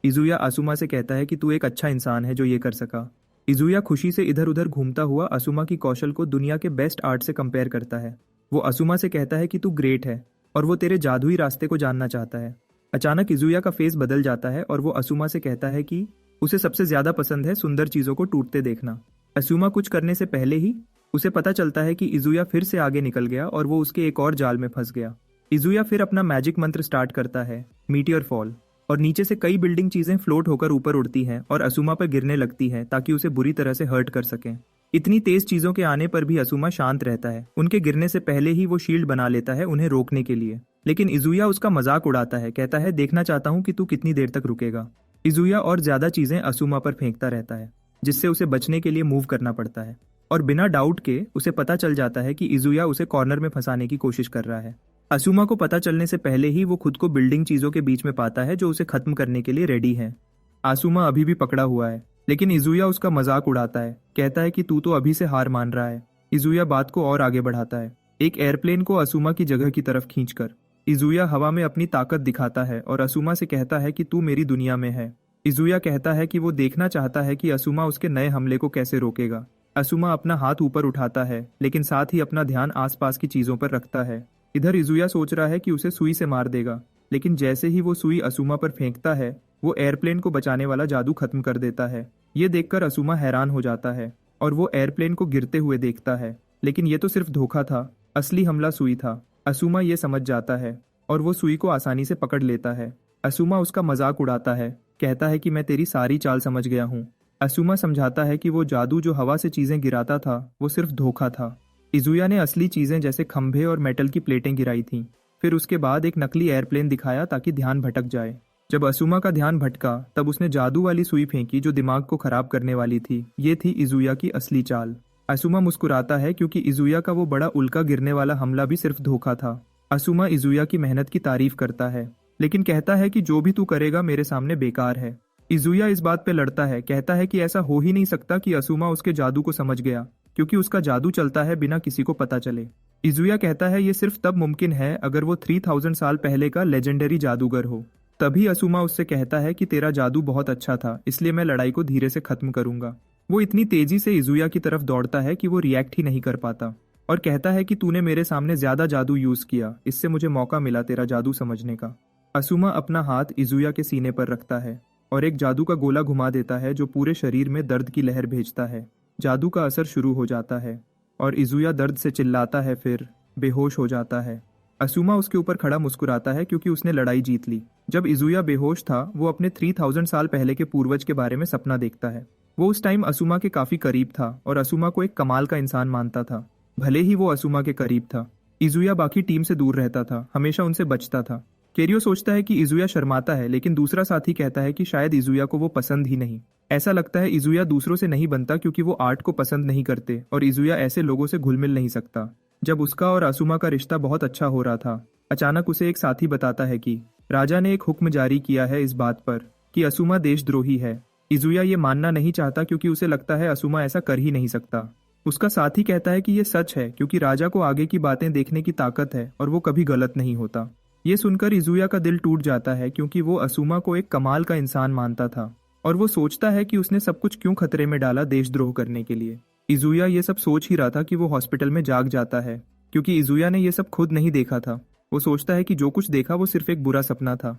इजुया असुमा से कहता है कि तू एक अच्छा इंसान है जो ये कर सका। इजुया खुशी से इधर उधर घूमता हुआ असुमा की कौशल को दुनिया के बेस्ट आर्ट से कंपेयर करता है। वो असुमा से कहता है कि तू ग्रेट है और वो तेरे जादुई रास्ते को जानना चाहता है। अचानक इजुया का फेस बदल जाता है और वो असुमा से कहता है कि उसे सबसे ज्यादा पसंद है सुंदर चीजों को टूटते देखना। असुमा कुछ करने से पहले ही उसे पता चलता है कि इजुया फिर से आगे निकल गया और वो उसके एक और जाल में फंस गया। इजुया फिर अपना मैजिक मंत्र स्टार्ट करता है, मीटियर फॉल, और नीचे से कई बिल्डिंग चीजें फ्लोट होकर ऊपर उड़ती हैं और असुमा पर गिरने लगती हैं ताकि उसे बुरी तरह से हर्ट कर सकें। इतनी तेज चीजों के आने पर भी असुमा शांत रहता है। उनके गिरने से पहले ही वो शील्ड बना लेता है उन्हें रोकने के लिए, लेकिन इजुया उसका मजाक उड़ाता है, कहता है देखना चाहता हूँ कि तू कितनी देर तक रुकेगा। इजुया और ज्यादा चीजें असुमा पर फेंकता रहता है, जिससे उसे बचने के लिए मूव करना पड़ता है और बिना डाउट के उसे पता चल जाता है कि इजुया उसे कॉर्नर में फंसाने की कोशिश कर रहा है। असुमा को पता चलने से पहले ही वो खुद को बिल्डिंग चीजों के बीच में पाता है जो उसे खत्म करने के लिए रेडी है। असुमा अभी भी पकड़ा हुआ है, लेकिन इजुया उसका मजाक उड़ाता है, कहता है कि तू तो अभी से हार मान रहा है। इजुया बात को और आगे बढ़ाता है, एक एयरप्लेन को असुमा की जगह की तरफ खींचकर। इजुया हवा में अपनी ताकत दिखाता है और असुमा से कहता है कि तू मेरी दुनिया में है। इजुया कहता है कि वो देखना चाहता है कि असुमा उसके नए हमले को कैसे रोकेगा। असुमा अपना हाथ ऊपर उठाता है, लेकिन साथ ही अपना ध्यान आसपास की चीजों पर रखता है। इधर इजुया सोच रहा है कि उसे सुई से मार देगा, लेकिन जैसे ही वो सुई असुमा पर फेंकता है, वो एयरप्लेन को बचाने वाला जादू खत्म कर देता है। ये देखकर असुमा हैरान हो जाता है और वो एयरप्लेन को गिरते हुए देखता है, लेकिन ये तो सिर्फ धोखा था, असली हमला सुई था। असुमा ये समझ जाता है और वो सुई को आसानी से पकड़ लेता है। असुमा उसका मजाक उड़ाता है, कहता है कि मैं तेरी सारी चाल समझ गया हूँ। असुमा समझाता है कि वो जादू जो हवा से चीजें गिराता था वो सिर्फ धोखा था। इजुया ने असली चीजें जैसे खंभे और मेटल की प्लेटें गिराई थीं। फिर उसके बाद एक नकली एयरप्लेन दिखाया ताकि ध्यान भटक जाए। जब असुमा का ध्यान भटका तब उसने जादू वाली सुई फेंकी जो दिमाग को खराब करने वाली थी। ये थी इजुया की असली चाल। असुमा मुस्कुराता है क्योंकि इजुया का वो बड़ा उल्का गिरने वाला हमला भी सिर्फ धोखा था। असुमा इजुया की मेहनत की तारीफ करता है, लेकिन कहता है कि जो भी तू करेगा मेरे सामने बेकार है। इजुया इस बात पे लड़ता है, कहता है कि ऐसा हो ही नहीं सकता कि असुमा उसके जादू को समझ गया, क्योंकि उसका जादू चलता है बिना किसी को पता चले। इजुया कहता है ये सिर्फ तब मुमकिन है अगर वो 3000 साल पहले का लेजेंडरी जादूगर हो। तभी असुमा उससे कहता है कि तेरा जादू बहुत अच्छा था, इसलिए मैं लड़ाई को धीरे से खत्म करूंगा। वो इतनी तेजी से इजुया की तरफ दौड़ता है कि वो रिएक्ट ही नहीं कर पाता और कहता है कि तूने मेरे सामने ज्यादा जादू यूज किया, इससे मुझे मौका मिला तेरा जादू समझने का। असुमा अपना हाथ इजुया के सीने पर रखता है और एक जादू का गोला घुमा देता है जो पूरे शरीर में दर्द की लहर भेजता है। जादू का असर शुरू हो जाता है और इजुया दर्द से चिल्लाता है, फिर बेहोश हो जाता है। असुमा उसके ऊपर खड़ा मुस्कुराता है क्योंकि उसने लड़ाई जीत ली। जब इजुया बेहोश था वो अपने 3000 साल पहले के पूर्वज के बारे में सपना देखता है। वो उस टाइम असुमा के काफी करीब था और असुमा को एक कमाल का इंसान मानता था, भले ही वो असुमा के करीब था। इजुया बाकी टीम से दूर रहता था, हमेशा उनसे बचता था। केरियो सोचता है कि इजुया शर्माता है, लेकिन दूसरा साथी कहता है कि शायद इजुया को वो पसंद ही नहीं। ऐसा लगता है इजुया दूसरों से नहीं बनता क्योंकि वो आर्ट को पसंद नहीं करते और इजुया ऐसे लोगों से घुल मिल नहीं सकता। जब उसका और असुमा का रिश्ता बहुत अच्छा हो रहा था, अचानक उसे एक साथी बताता है कि राजा ने एक हुक्म जारी किया है इस बात पर कि असुमा देशद्रोही है। इजुया ये मानना नहीं चाहता क्योंकि उसे लगता है असुमा ऐसा कर ही नहीं सकता। उसका साथी कहता है कि ये सच है क्योंकि राजा को आगे की बातें देखने की ताकत है और वो कभी गलत नहीं होता। ये सुनकर इजुया का दिल टूट जाता है क्योंकि वो असुमा को एक कमाल का इंसान मानता था और वो सोचता है कि उसने सब कुछ क्यों खतरे में डाला देशद्रोह करने के लिए। इजुया ये सब सोच ही रहा था कि वो हॉस्पिटल में जाग जाता है, क्योंकि इजुया ने ये सब खुद नहीं देखा था। वो सोचता है कि जो कुछ देखा वो सिर्फ एक बुरा सपना था।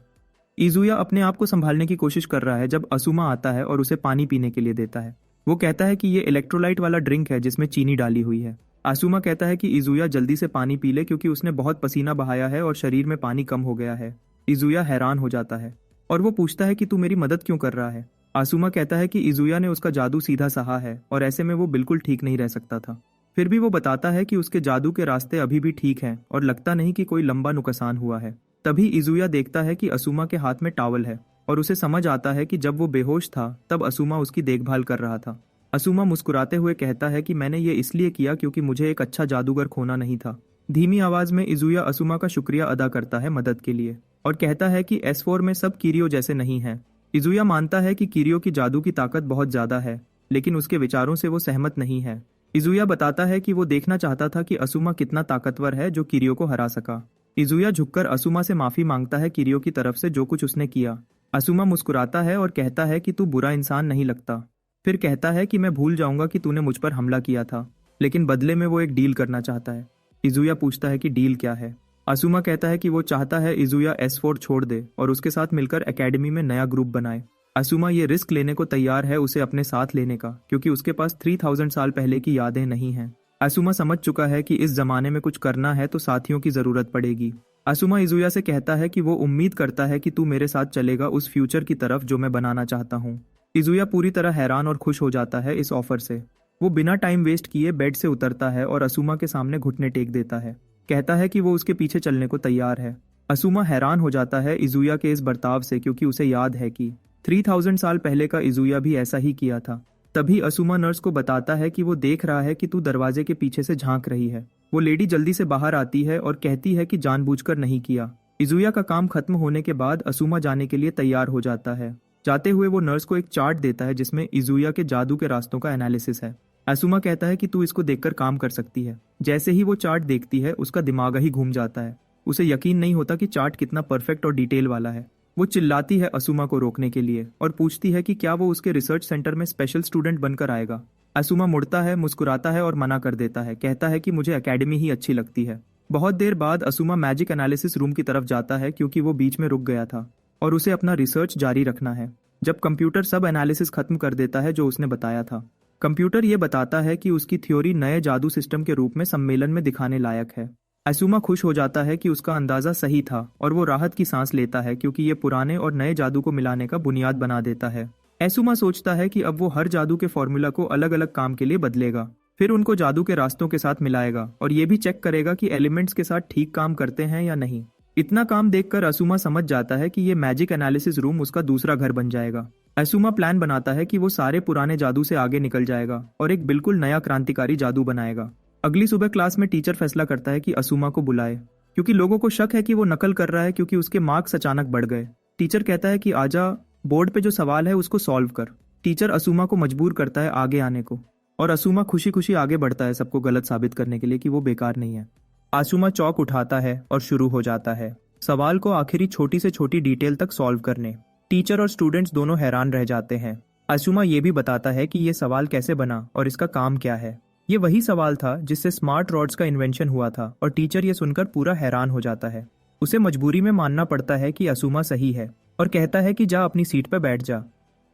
इजुया अपने आप को संभालने की कोशिश कर रहा है जब असुमा आता है और उसे पानी पीने के लिए देता है। वो कहता है कि ये इलेक्ट्रोलाइट वाला ड्रिंक है जिसमें चीनी डाली हुई है। असुमा कहता है कि इजुया जल्दी से पानी पी ले क्योंकि उसने बहुत पसीना बहाया है और शरीर में पानी कम हो गया है। इजुया हैरान हो जाता है और वो पूछता है कि तू मेरी मदद क्यों कर रहा है। असुमा कहता है कि इजुया ने उसका जादू सीधा सहा है और ऐसे में वो बिल्कुल ठीक नहीं रह सकता था। फिर भी वो बताता है कि उसके जादू के रास्ते अभी भी ठीक हैं और लगता नहीं कि कोई लंबा नुकसान हुआ है। तभी इजुया देखता है कि असुमा के हाथ में टॉवल है और उसे समझ आता है कि जब वो बेहोश था तब असुमा उसकी देखभाल कर रहा था। असुमा मुस्कुराते हुए कहता है कि मैंने ये इसलिए किया क्योंकि मुझे एक अच्छा जादूगर खोना नहीं था। धीमी आवाज में इजुया असुमा का शुक्रिया अदा करता है मदद के लिए और कहता है कि S4 में सब किरियो जैसे नहीं है। इजुया मानता है कि किरियो की जादू की ताकत बहुत ज्यादा है, लेकिन उसके विचारों से वो सहमत नहीं है। इजुया बताता है कि वो देखना चाहता था कि असुमा कितना ताकतवर है जो किरियो को हरा सका। इजुया झुककर असुमा से माफी मांगता है किरियो की तरफ से जो कुछ उसने किया। असुमा मुस्कुराता है और कहता है कि तू बुरा इंसान नहीं लगता। फिर कहता है कि मैं भूल जाऊंगा कि तूने मुझ पर हमला किया था, लेकिन बदले में वो एक डील करना चाहता है। इजुया पूछता है कि डील क्या है। असुमा कहता है कि वो चाहता है इजुया S4 छोड़ दे और उसके साथ मिलकर एकेडमी में नया ग्रुप बनाए। असुमा ये रिस्क लेने को तैयार है उसे अपने साथ लेने का, क्योंकि उसके पास 3000 साल पहले की यादें नहीं हैं। असुमा समझ चुका है कि इस जमाने में कुछ करना है तो साथियों की जरूरत पड़ेगी। असुमा इजुया से कहता है कि वो उम्मीद करता है कि तू मेरे साथ चलेगा उस फ्यूचर की तरफ जो मैं बनाना चाहता हूँ। इजुया पूरी तरह हैरान और खुश हो जाता है इस ऑफर से। वो बिना टाइम वेस्ट किए बेड से उतरता है और असुमा के सामने घुटने टेक देता है। कहता है कि वो उसके पीछे चलने को तैयार है। असुमा हैरान हो जाता है इजुया के इस बर्ताव से, क्योंकि उसे याद है कि 3000 साल पहले का इजुया भी ऐसा ही किया था। तभी असुमा नर्स को बताता है कि वो देख रहा है कि तू दरवाजे के पीछे से झांक रही है। वो लेडी जल्दी से बाहर आती है और कहती है कि जानबूझकर नहीं किया। इजुया का काम खत्म होने के बाद असुमा जाने के लिए तैयार हो जाता है। जाते हुए वो नर्स को एक चार्ट देता है जिसमें इजुया के जादू के रास्तों का एनालिसिस है। असुमा कहता है कि तू इसको देखकर काम कर सकती है। जैसे ही वो चार्ट देखती है उसका दिमाग ही घूम जाता है। उसे यकीन नहीं होता कि चार्ट कितना परफेक्ट और डिटेल वाला है। वो चिल्लाती है असुमा को रोकने के लिए और पूछती है कि क्या वो उसके रिसर्च सेंटर में स्पेशल स्टूडेंट बनकर आएगा। असुमा मुड़ता है, मुस्कुराता है और मना कर देता है, कहता है कि मुझे एकेडमी ही अच्छी लगती है। बहुत देर बाद असुमा मैजिक एनालिसिस रूम की तरफ जाता है क्योंकि वो बीच में रुक गया था और उसे अपना रिसर्च जारी रखना है। जब कंप्यूटर सब एनालिसिस खत्म कर देता है जो उसने बताया था, कंप्यूटर ये बताता है कि उसकी थ्योरी नए जादू सिस्टम के रूप में सम्मेलन में दिखाने लायक है। असुमा खुश हो जाता है कि उसका अंदाजा सही था और वो राहत की सांस लेता है क्योंकि ये पुराने और नए जादू को मिलाने का बुनियाद बना देता है। असुमा सोचता है कि अब वो हर जादू के फॉर्मूला को अलग अलग काम के लिए बदलेगा, फिर उनको जादू के रास्तों के साथ मिलाएगा और ये भी चेक करेगा कि एलिमेंट्स के साथ ठीक काम करते हैं या नहीं। इतना काम देखकर असुमा समझ जाता है कि ये मैजिक एनालिसिस रूम उसका दूसरा घर बन जाएगा। असुमा प्लान बनाता है कि वो सारे पुराने जादू से आगे निकल जाएगा और एक बिल्कुल नया क्रांतिकारी जादू बनाएगा। अगली सुबह क्लास में टीचर फैसला करता है कि असुमा को बुलाए क्योंकि लोगों को शक है कि वो नकल कर रहा है क्योंकि उसके मार्क्स अचानक बढ़ गए। टीचर कहता है कि आजा, बोर्ड पे जो सवाल है उसको सॉल्व कर। टीचर असुमा को मजबूर करता है आगे आने को और असुमा खुशी खुशी आगे बढ़ता है सबको गलत साबित करने के लिए कि वो बेकार नहीं है। असुमा चौक उठाता है और शुरू हो जाता है सवाल को आखिरी छोटी से छोटी डिटेल तक सॉल्व करने। टीचर और स्टूडेंट्स दोनों हैरान रह जाते हैं। असुमा ये भी बताता है कि ये सवाल कैसे बना और इसका काम क्या है। ये वही सवाल था जिससे स्मार्ट रॉड्स का इन्वेंशन हुआ था और टीचर ये सुनकर पूरा हैरान हो जाता है। उसे मजबूरी में मानना पड़ता है कि असुमा सही है और कहता है कि जा अपनी सीट पर बैठ जा।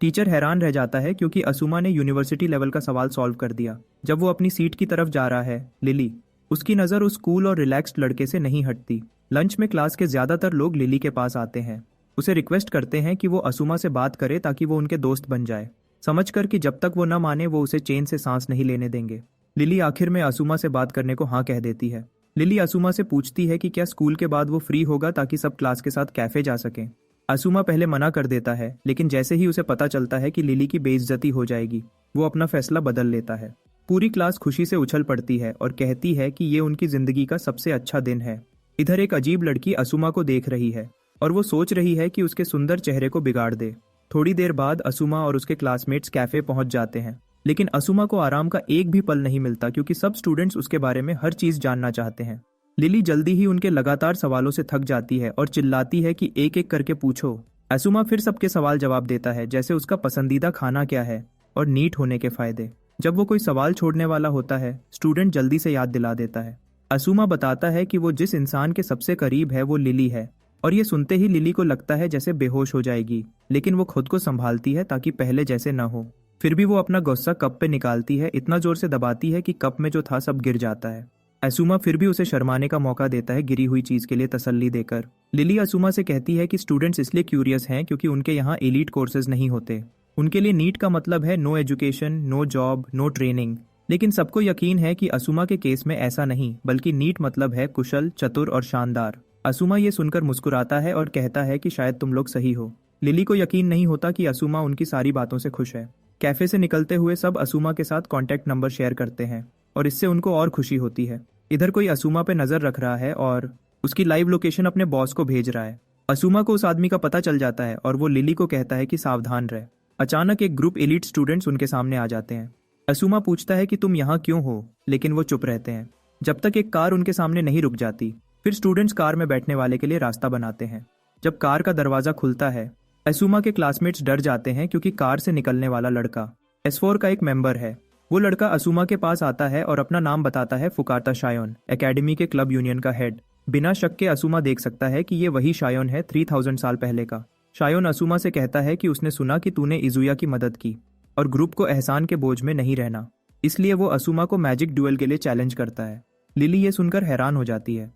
टीचर हैरान रह जाता है क्योंकि असुमा ने यूनिवर्सिटी लेवल का सवाल सॉल्व कर दिया। जब वो अपनी सीट की तरफ जा रहा है, लिली, उसकी नज़र उस कूल और रिलैक्स्ड लड़के से नहीं हटती। लंच में क्लास के ज्यादातर लोग लिली के पास आते हैं, उसे रिक्वेस्ट करते हैं कि वो असुमा से बात करे ताकि वो उनके दोस्त बन जाए, समझकर कि जब तक वो न माने वो उसे चैन से सांस नहीं लेने देंगे। लिली आखिर में असुमा से बात करने को हाँ कह देती है। लिली असुमा से पूछती है कि क्या स्कूल के बाद वो फ्री होगा ताकि सब क्लास के साथ कैफे जा सकें। असुमा पहले मना कर देता है, लेकिन जैसे ही उसे पता चलता है कि लिली की बेइज्जती हो जाएगी, वो अपना फैसला बदल लेता है। पूरी क्लास खुशी से उछल पड़ती है और कहती है कि ये उनकी जिंदगी का सबसे अच्छा दिन है। इधर एक अजीब लड़की असुमा को देख रही है और वो सोच रही है कि उसके सुंदर चेहरे को बिगाड़ दे। थोड़ी देर बाद असुमा और उसके क्लासमेट्स कैफे पहुंच जाते हैं, लेकिन असुमा को आराम का एक भी पल नहीं मिलता क्योंकि सब स्टूडेंट्स उसके बारे में हर चीज जानना चाहते हैं। लिली जल्दी ही उनके लगातार सवालों से थक जाती है और चिल्लाती है कि एक एक करके पूछो। असुमा फिर सबके सवाल जवाब देता है, जैसे उसका पसंदीदा खाना क्या है और नीट होने के फायदे। जब वो कोई सवाल छोड़ने वाला होता है, स्टूडेंट जल्दी से याद दिला देता है। असुमा बताता है कि वो जिस इंसान के सबसे करीब है वो लिली है और ये सुनते ही लिली को लगता है जैसे बेहोश हो जाएगी, लेकिन वो खुद को संभालती है ताकि पहले जैसे न हो। फिर भी वो अपना गुस्सा कप पे निकालती है, इतना जोर से दबाती है कि कप में जो था सब गिर जाता है। असुमा फिर भी उसे शर्माने का मौका देता है गिरी हुई चीज के लिए तसल्ली देकर। लिली असुमा से कहती है कि स्टूडेंट्स इसलिए क्यूरियस हैं क्योंकि उनके यहाँ एलीट कोर्सेज नहीं होते। उनके लिए नीट का मतलब है no education, no job, no training. लेकिन सबको यकीन है कि असुमा के केस में ऐसा नहीं, बल्कि नीट मतलब है कुशल, चतुर और शानदार। असुमा ये सुनकर मुस्कुराता है और कहता है कि शायद तुम लोग सही हो। लिली को यकीन नहीं होता कि असुमा उनकी सारी बातों से खुश है। कैफे से निकलते हुए सब असुमा के साथ कॉन्टैक्ट नंबर शेयर करते हैं और इससे उनको और खुशी होती है। इधर कोई असुमा पे नजर रख रहा है और उसकी लाइव लोकेशन अपने बॉस को भेज रहा है। असुमा को उस आदमी का पता चल जाता है और वो लिली को कहता है कि सावधान रहे। अचानक एक ग्रुप एलीट स्टूडेंट्स उनके सामने आ जाते हैं। असुमा पूछता है कि तुम यहाँ क्यों हो, लेकिन वो चुप रहते हैं जब तक एक कार उनके सामने नहीं रुक जाती। फिर स्टूडेंट्स कार में बैठने वाले के लिए रास्ता बनाते हैं। जब कार का दरवाजा खुलता है, असुमा के क्लासमेट्स डर जाते हैं क्योंकि कार से निकलने वाला लड़का S4 का एक मेंबर है। वो लड़का असुमा के पास आता है और अपना नाम बताता है फुकाता शायोन, एकेडमी के क्लब यूनियन का हेड। बिना शक के असुमा देख सकता है कि ये वही शायोन है 3000 साल पहले का। शायोन असुमा से कहता है कि उसने सुना कि तूने इजुया की मदद की और ग्रुप को एहसान के बोझ में नहीं रहना, इसलिए वो असुमा को मैजिक ड्यूएल के लिए चैलेंज करता है। लिली ये सुनकर हैरान हो जाती है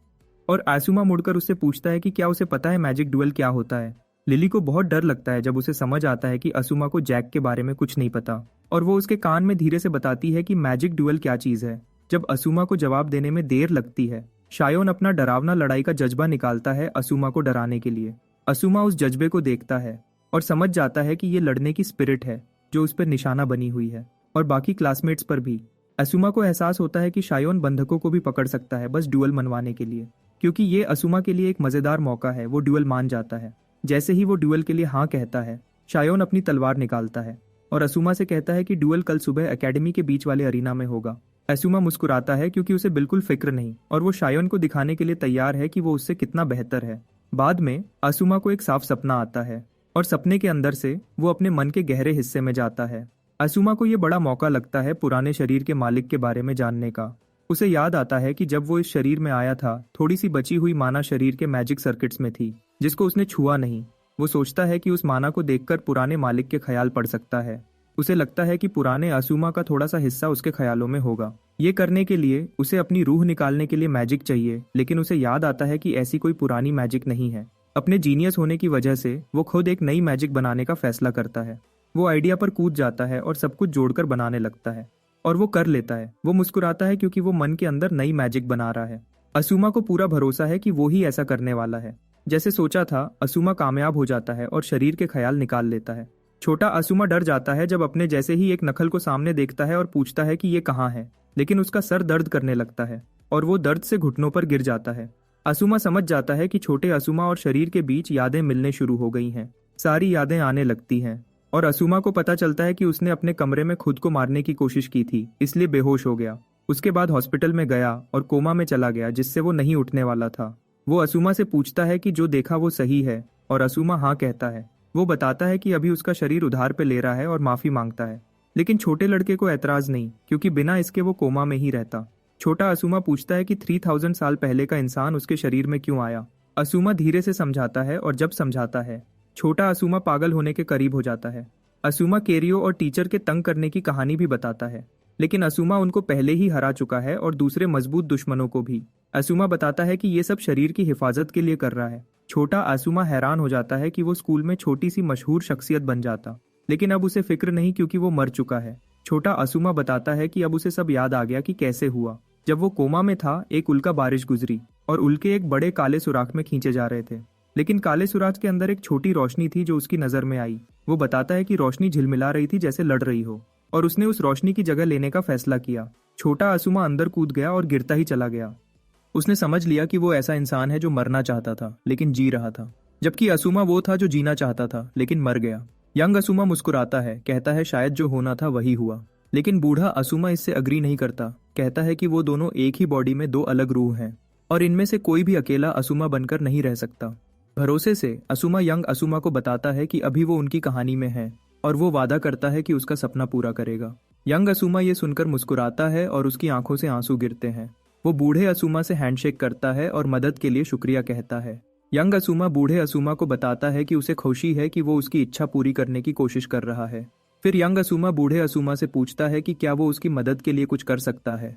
और असुमा मुड़कर उससे पूछता है कि क्या उसे पता है मैजिक ड्यूएल क्या होता है। लिली को बहुत डर लगता है जब उसे समझ आता है कि असुमा को जैक के बारे में कुछ नहीं पता और वो उसके कान में धीरे से बताती है कि मैजिक ड्यूएल क्या चीज है। जब असुमा को जवाब देने में देर लगती है, शायोन अपना डरावना लड़ाई का जज्बा निकालता है असुमा को डराने के लिए। असुमा उस जज्बे को देखता है और समझ जाता है कि ये लड़ने की स्पिरिट है जो उस पर निशाना बनी हुई है और बाकी क्लासमेट्स पर भी। असुमा को एहसास होता है कि शायोन बंधकों को भी पकड़ सकता है बस ड्यूएल मनवाने के लिए, क्योंकि ये असुमा के लिए एक मजेदार मौका है। वो ड्यूएल मान जाता है। जैसे ही वो ड्यूएल के लिए हाँ कहता है, शायोन अपनी तलवार निकालता है और असुमा से कहता है कि ड्यूएल कल सुबह एकेडमी के बीच वाले अरीना में होगा। असुमा मुस्कुराता है क्योंकि उसे बिल्कुल फिक्र नहीं और वो शायोन को दिखाने के लिए तैयार है कि वो उससे कितना बेहतर है। बाद में असुमा को एक साफ सपना आता है और सपने के अंदर से वो अपने मन के गहरे हिस्से में जाता है। असुमा को ये बड़ा मौका लगता है पुराने शरीर के मालिक के बारे में जानने का। उसे याद आता है कि जब वो इस शरीर में आया था थोड़ी सी बची हुई माना शरीर के मैजिक सर्किट्स में थी जिसको उसने छुआ नहीं। वो सोचता है कि उस माना को देखकर पुराने मालिक के ख्याल पड़ सकता है। उसे लगता है कि पुराने असुमा का थोड़ा सा हिस्सा उसके ख्यालों में होगा। ये करने के लिए उसे अपनी रूह निकालने के लिए मैजिक चाहिए, लेकिन उसे याद आता है कि ऐसी कोई पुरानी मैजिक नहीं है। अपने जीनियस होने की वजह से वो खुद एक नई मैजिक बनाने का फैसला करता है। वो आइडिया पर कूद जाता है और सब कुछ जोड़कर बनाने लगता है और वो कर लेता है। वो मुस्कुराता है क्योंकि वो मन के अंदर नई मैजिक बना रहा है। असुमा को पूरा भरोसा है कि वो ही ऐसा करने वाला है। जैसे सोचा था असुमा कामयाब हो जाता है और शरीर के ख्याल निकाल लेता है। छोटा असुमा डर जाता है जब अपने जैसे ही एक नखल को सामने देखता है और पूछता है कि ये कहाँ है, लेकिन उसका सर दर्द करने लगता है और वो दर्द से घुटनों पर गिर जाता है। असुमा समझ जाता है कि छोटे असुमा और शरीर के बीच यादें मिलने शुरू हो गई हैं। सारी यादें आने लगती हैं और असुमा को पता चलता है कि उसने अपने कमरे में खुद को मारने की कोशिश की थी, इसलिए बेहोश हो गया। उसके बाद हॉस्पिटल में गया और कोमा में चला गया जिससे वो नहीं उठने वाला था। वो असुमा से पूछता है कि जो देखा वो सही है और असुमा हाँ कहता है। वो बताता है कि अभी उसका शरीर उधार पे ले रहा है और माफी मांगता है, लेकिन छोटे लड़के को ऐतराज नहीं क्योंकि बिना इसके वो कोमा में ही रहता। छोटा असुमा पूछता है कि 3000 साल पहले का इंसान उसके शरीर में क्यों आया। असुमा धीरे से समझाता है और जब समझाता है छोटा असुमा पागल होने के करीब हो जाता है। असुमा केरियो और टीचर के तंग करने की कहानी भी बताता है, लेकिन असुमा उनको पहले ही हरा चुका है और दूसरे मजबूत दुश्मनों को भी। असुमा बताता है कि ये सब शरीर की हिफाजत के लिए कर रहा है। छोटा असुमा हैरान हो जाता है कि वो स्कूल में छोटी सी मशहूर शख्सियत बन जाता, लेकिन अब उसे फिक्र नहीं क्योंकि वो मर चुका है। छोटा असुमा बताता है कि अब उसे सब याद आ गया कि कैसे हुआ। जब वो कोमा में था एक उल्का बारिश गुजरी और उल्के एक बड़े काले सुराख में खींचे जा रहे थे, लेकिन काले सुराख के अंदर एक छोटी रोशनी थी जो उसकी नजर में आई। वो बताता है कि रोशनी झिलमिला रही थी जैसे लड़ रही हो और उसने उस रोशनी की जगह लेने का फैसला किया। छोटा असुमा अंदर कूद गया और गिरता ही चला गया। उसने समझ लिया कि वो ऐसा इंसान है जो मरना चाहता था लेकिन जी रहा था, जबकि असुमा वो था जो जीना चाहता था लेकिन मर गया। यंग असुमा मुस्कुराता है, कहता है शायद जो होना था वही हुआ, लेकिन बूढ़ा असुमा इससे अग्री नहीं करता। कहता है कि वो दोनों एक ही बॉडी में दो अलग रूह हैं और इनमें से कोई भी अकेला असुमा बनकर नहीं रह सकता। भरोसे से असुमा यंग असुमा को बताता है कि अभी वो उनकी कहानी में है और वो वादा करता है कि उसका सपना पूरा करेगा। यंग असुमा ये सुनकर मुस्कुराता है और उसकी आंखों से आंसू गिरते हैं। वो बूढ़े असुमा से हैंडशेक करता है और मदद के लिए शुक्रिया कहता है। यंग असुमा बूढ़े असुमा को बताता है कि उसे खुशी है कि वो उसकी इच्छा पूरी करने की कोशिश कर रहा है। फिर यंग असुमा बूढ़े असुमा से पूछता है कि क्या वो उसकी मदद के लिए कुछ कर सकता है,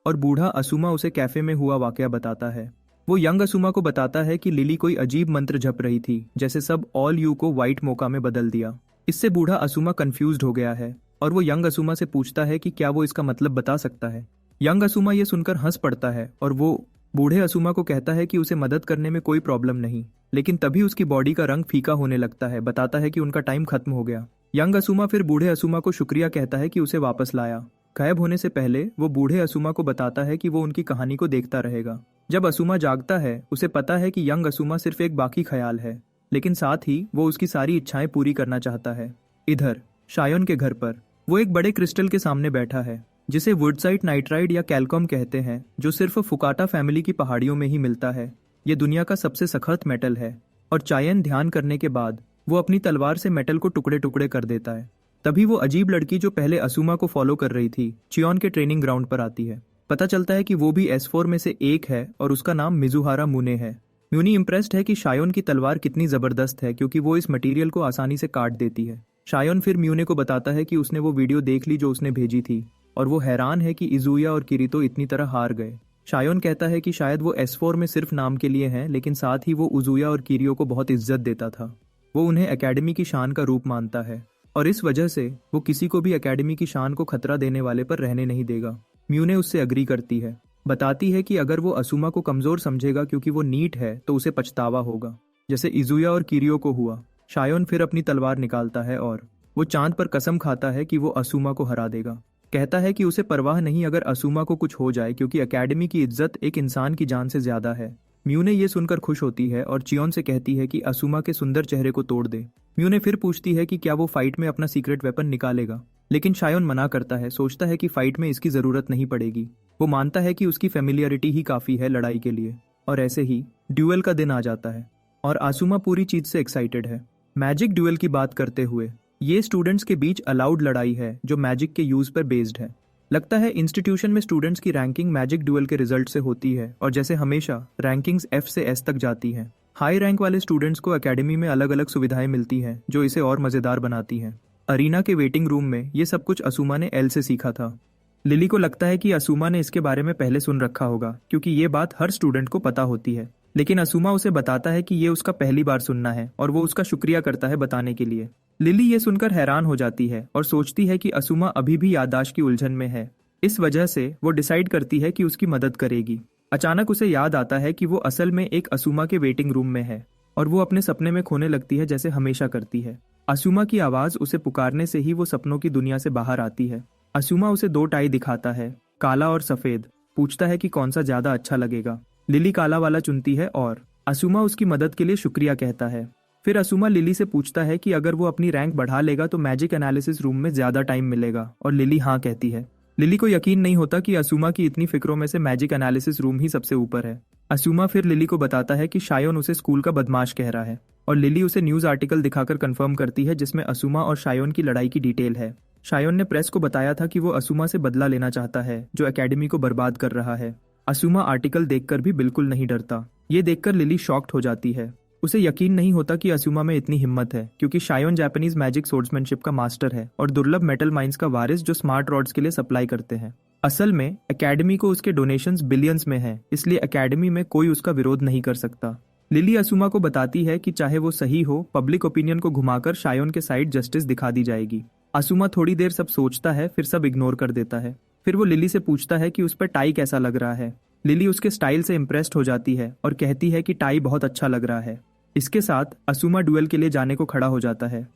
और बूढ़ा असुमा उसे कैफे में हुआ वाकया बताता है। वो यंग असुमा को बताता है कि लिली कोई अजीब मंत्र जप रही थी जैसे सब ऑल यू को व्हाइट मोका में बदल दिया। इससे बूढ़ा असुमा कंफ्यूज्ड हो गया है और वो यंग असुमा से पूछता है कि क्या वो इसका मतलब बता सकता है। यंग असुमा ये सुनकर हंस पड़ता है और वो बूढ़े असुमा को कहता है कि उसे मदद करने में कोई प्रॉब्लम नहीं, लेकिन तभी उसकी बॉडी का रंग फीका होने लगता है। बताता है कि उनका टाइम खत्म हो गया। यंग असुमा फिर बूढ़े असुमा को शुक्रिया कहता है कि उसे वापस लाया। गायब होने से पहले वो बूढ़े असुमा को बताता है कि वो उनकी कहानी को देखता रहेगा। जब असुमा जागता है उसे पता है कि यंग असुमा सिर्फ एक बाकी ख्याल है, लेकिन साथ ही वो उसकी सारी इच्छाएं पूरी करना चाहता है। इधर शायोन के घर पर वो एक बड़े क्रिस्टल के सामने बैठा है जिसे वुडसाइट नाइट्राइड या कैल्कॉम कहते हैं, जो सिर्फ फुकाटा फैमिली की पहाड़ियों में ही मिलता है। ये दुनिया का सबसे सख्त मेटल है और चायन ध्यान करने के बाद वो अपनी तलवार से मेटल को टुकड़े टुकड़े कर देता है। तभी वो अजीब लड़की जो पहले असुमा को फॉलो कर रही थी चियोन के ट्रेनिंग ग्राउंड पर आती है। पता चलता है कि वो भी S4 में से एक है और उसका नाम मिजुहारा मुने है। म्यूनी इम्प्रेस्ड है कि शायोन की तलवार कितनी जबरदस्त है क्योंकि वो इस मटेरियल को आसानी से काट देती है। शायोन फिर म्यूने को बताता है कि उसने वो वीडियो देख ली जो उसने भेजी थी और वो हैरान है कि इजुया और किरितो इतनी तरह हार गए। शायोन कहता है कि शायद वो S4 में सिर्फ नाम के लिए हैं, लेकिन साथ ही वो उजुया और किरियो को बहुत इज्जत देता था। वो उन्हें एकेडमी की शान का रूप मानता है और इस वजह से वो किसी को भी एकेडमी की शान को खतरा देने वाले पर रहने नहीं देगा। म्यूने उससे अग्री करती है, बताती है कि अगर वो असुमा को कमजोर समझेगा क्योंकि वो नीट है तो उसे पछतावा होगा, जैसे इजुया और किरियो को हुआ। शायोन फिर अपनी तलवार निकालता है और वो चांद पर कसम खाता है कि वो असुमा को हरा देगा। कहता है कि उसे परवाह नहीं अगर असुमा को कुछ हो जाए क्योंकि एकेडमी की इज्जत एक इंसान की जान से ज्यादा है। म्यूने ये सुनकर खुश होती है और चियोन से कहती है कि असुमा के सुंदर चेहरे को तोड़ दे। म्यूने फिर पूछती है कि क्या वो फाइट में अपना सीक्रेट वेपन निकालेगा, लेकिन शायोन मना करता है। सोचता है कि फाइट में इसकी जरूरत नहीं पड़ेगी। वो मानता है कि उसकी फेमिलियरिटी ही काफी है लड़ाई के लिए। और ऐसे ही ड्यूएल का दिन आ जाता है और आसुमा पूरी चीज से एक्साइटेड है। मैजिक ड्यूएल की बात करते हुए, ये स्टूडेंट्स के बीच अलाउड लड़ाई है जो मैजिक के यूज पर बेस्ड है। लगता है इंस्टीट्यूशन में स्टूडेंट्स की रैंकिंग मैजिक ड्यूएल के रिजल्ट से होती है और जैसे हमेशा रैंकिंग्स F से S तक जाती हैं। हाई रैंक वाले स्टूडेंट्स को एकेडमी में अलग अलग सुविधाएं मिलती हैं जो इसे और मजेदार बनाती हैं। अरीना के वेटिंग रूम में ये सब कुछ असूमा ने एल से सीखा था। लिली को लगता है कि असूमा ने इसके बारे में पहले सुन रखा होगा क्योंकि ये बात हर स्टूडेंट को पता होती है, लेकिन असूमा उसे बताता है कि ये उसका पहली बार सुनना है और वो उसका शुक्रिया करता है बताने के लिए। लिली ये सुनकर हैरान हो जाती है और सोचती है कि असूमा अभी भी याददाश्त की उलझन में है। इस वजह से वो डिसाइड करती है कि उसकी मदद करेगी। अचानक उसे याद आता है कि वो असल में एक असूमा के वेटिंग रूम में है और वो अपने सपने में खोने लगती है जैसे हमेशा करती है। असूमा की आवाज उसे पुकारने से ही वो सपनों की दुनिया से बाहर आती है। असूमा उसे 2 टाई दिखाता है, काला और सफेद, पूछता है कि कौन सा ज्यादा अच्छा लगेगा। लिली काला वाला चुनती है और असूमा उसकी मदद के लिए शुक्रिया कहता है। फिर असूमा लिली से पूछता है कि अगर वो अपनी रैंक बढ़ा लेगा तो मैजिक एनालिसिस रूम में ज्यादा टाइम मिलेगा और लिली हाँ कहती है। लिली को यकीन नहीं होता कि असूमा की इतनी फिक्रों में से मैजिक एनालिसिस रूम ही सबसे ऊपर है। असूमा फिर लिली को बताता है कि शायोन उसे स्कूल का बदमाश कह रहा है और लिली उसे न्यूज आर्टिकल दिखाकर कंफर्म करती है जिसमें असूमा और शायोन की लड़ाई की डिटेल है। शायोन ने प्रेस को बताया था कि वो असूमा से बदला लेना चाहता है जो एकेडमी को बर्बाद कर रहा है। असूमा आर्टिकल देखकर भी बिल्कुल नहीं डरता। ये देखकर लिली शॉक्ड हो जाती है। उसे यकीन नहीं होता कि असूमा में इतनी हिम्मत है क्योंकि शायोन जापानीज मैजिक सोर्ड्समैनशिप का मास्टर है और दुर्लभ मेटल माइंस का वारिस जो स्मार्ट रॉड्स के लिए सप्लाई करते हैं। असल में एकेडमी को उसके डोनेशंस बिलियंस में है, इसलिए एकेडमी में कोई उसका विरोध नहीं कर सकता। लिली असूमा को बताती है कि चाहे वो सही हो, पब्लिक ओपिनियन को घुमाकर शायोन के साइड जस्टिस दिखा दी जाएगी। असूमा थोड़ी देर सब सोचता है, फिर सब इग्नोर कर देता है। फिर वो लिली से पूछता है कि उस पर टाई कैसा लग रहा है। लिली उसके स्टाइल से इम्प्रेस्ड हो जाती है और कहती है कि टाई बहुत अच्छा लग रहा है। इसके साथ असूमा ड्यूएल के लिए जाने को खड़ा हो जाता है।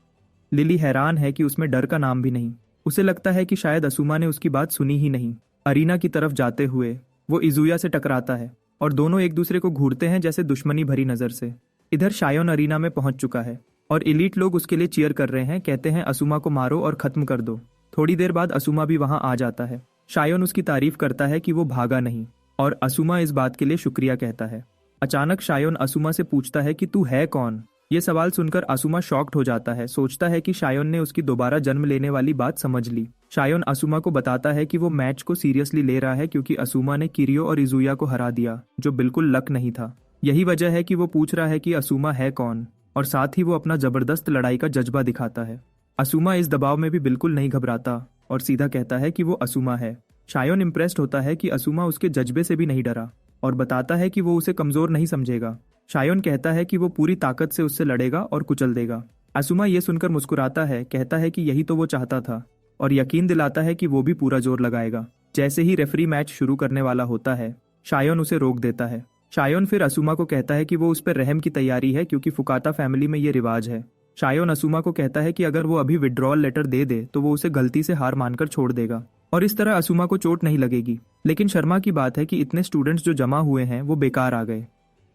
लिली हैरान है कि उसमें डर का नाम भी नहीं। उसे लगता है कि शायद असूमा ने उसकी बात सुनी ही नहीं। अरीना की तरफ जाते हुए वो इजुया से टकराता है और दोनों एक दूसरे को घूरते हैं जैसे दुश्मनी भरी नजर से। इधर शायोन अरीना में पहुंच चुका है और एलीट लोग उसके लिए चीयर कर रहे हैं, कहते हैं असूमा को मारो और खत्म कर दो। थोड़ी देर बाद असूमा भी वहां आ जाता है। शायोन उसकी तारीफ करता है कि वो भागा नहीं और असूमा इस बात के लिए शुक्रिया कहता है। अचानक शायोन असूमा से पूछता है कि तू है कौन। ये सवाल सुनकर असूमा शॉक्ड हो जाता है। सोचता है कि शायोन ने उसकी दोबारा जन्म लेने वाली बात समझ ली। शायोन असूमा को बताता है कि वो मैच को सीरियसली ले रहा है क्योंकि असूमा ने किरियो और इजुया को हरा दिया जो बिल्कुल लक नहीं था। यही वजह है कि वो पूछ रहा है कि असूमा है कौन और साथ ही वो अपना जबरदस्त लड़ाई का जज्बा दिखाता है। असूमा इस दबाव में भी बिल्कुल नहीं घबराता और सीधा कहता है कि वो असूमा है। शायोन इम्प्रेस्ड होता है कि असूमा उसके जज्बे से भी नहीं डरा और बताता है कि वो उसे कमजोर नहीं समझेगा। शायोन कहता है कि वो पूरी ताकत से उससे लड़ेगा और कुचल देगा। असूमा ये सुनकर मुस्कुराता है, कहता है कि यही तो वो चाहता था और यकीन दिलाता है कि वो भी पूरा जोर लगाएगा। जैसे ही रेफरी मैच शुरू करने वाला होता है, शायोन उसे रोक देता है। शायोन फिर असूमा को कहता है कि वो उस पर रहम की तैयारी है क्योंकि फुकाता फैमिली में ये रिवाज है। शायोन असूमा को कहता है कि अगर वो अभी विड्रॉल लेटर दे दे तो वो उसे गलती से हार मानकर छोड़ देगा और इस तरह असूमा को चोट नहीं लगेगी। लेकिन शर्मा की बात है कि इतने स्टूडेंट्स जो जमा हुए हैं वो बेकार आ गए।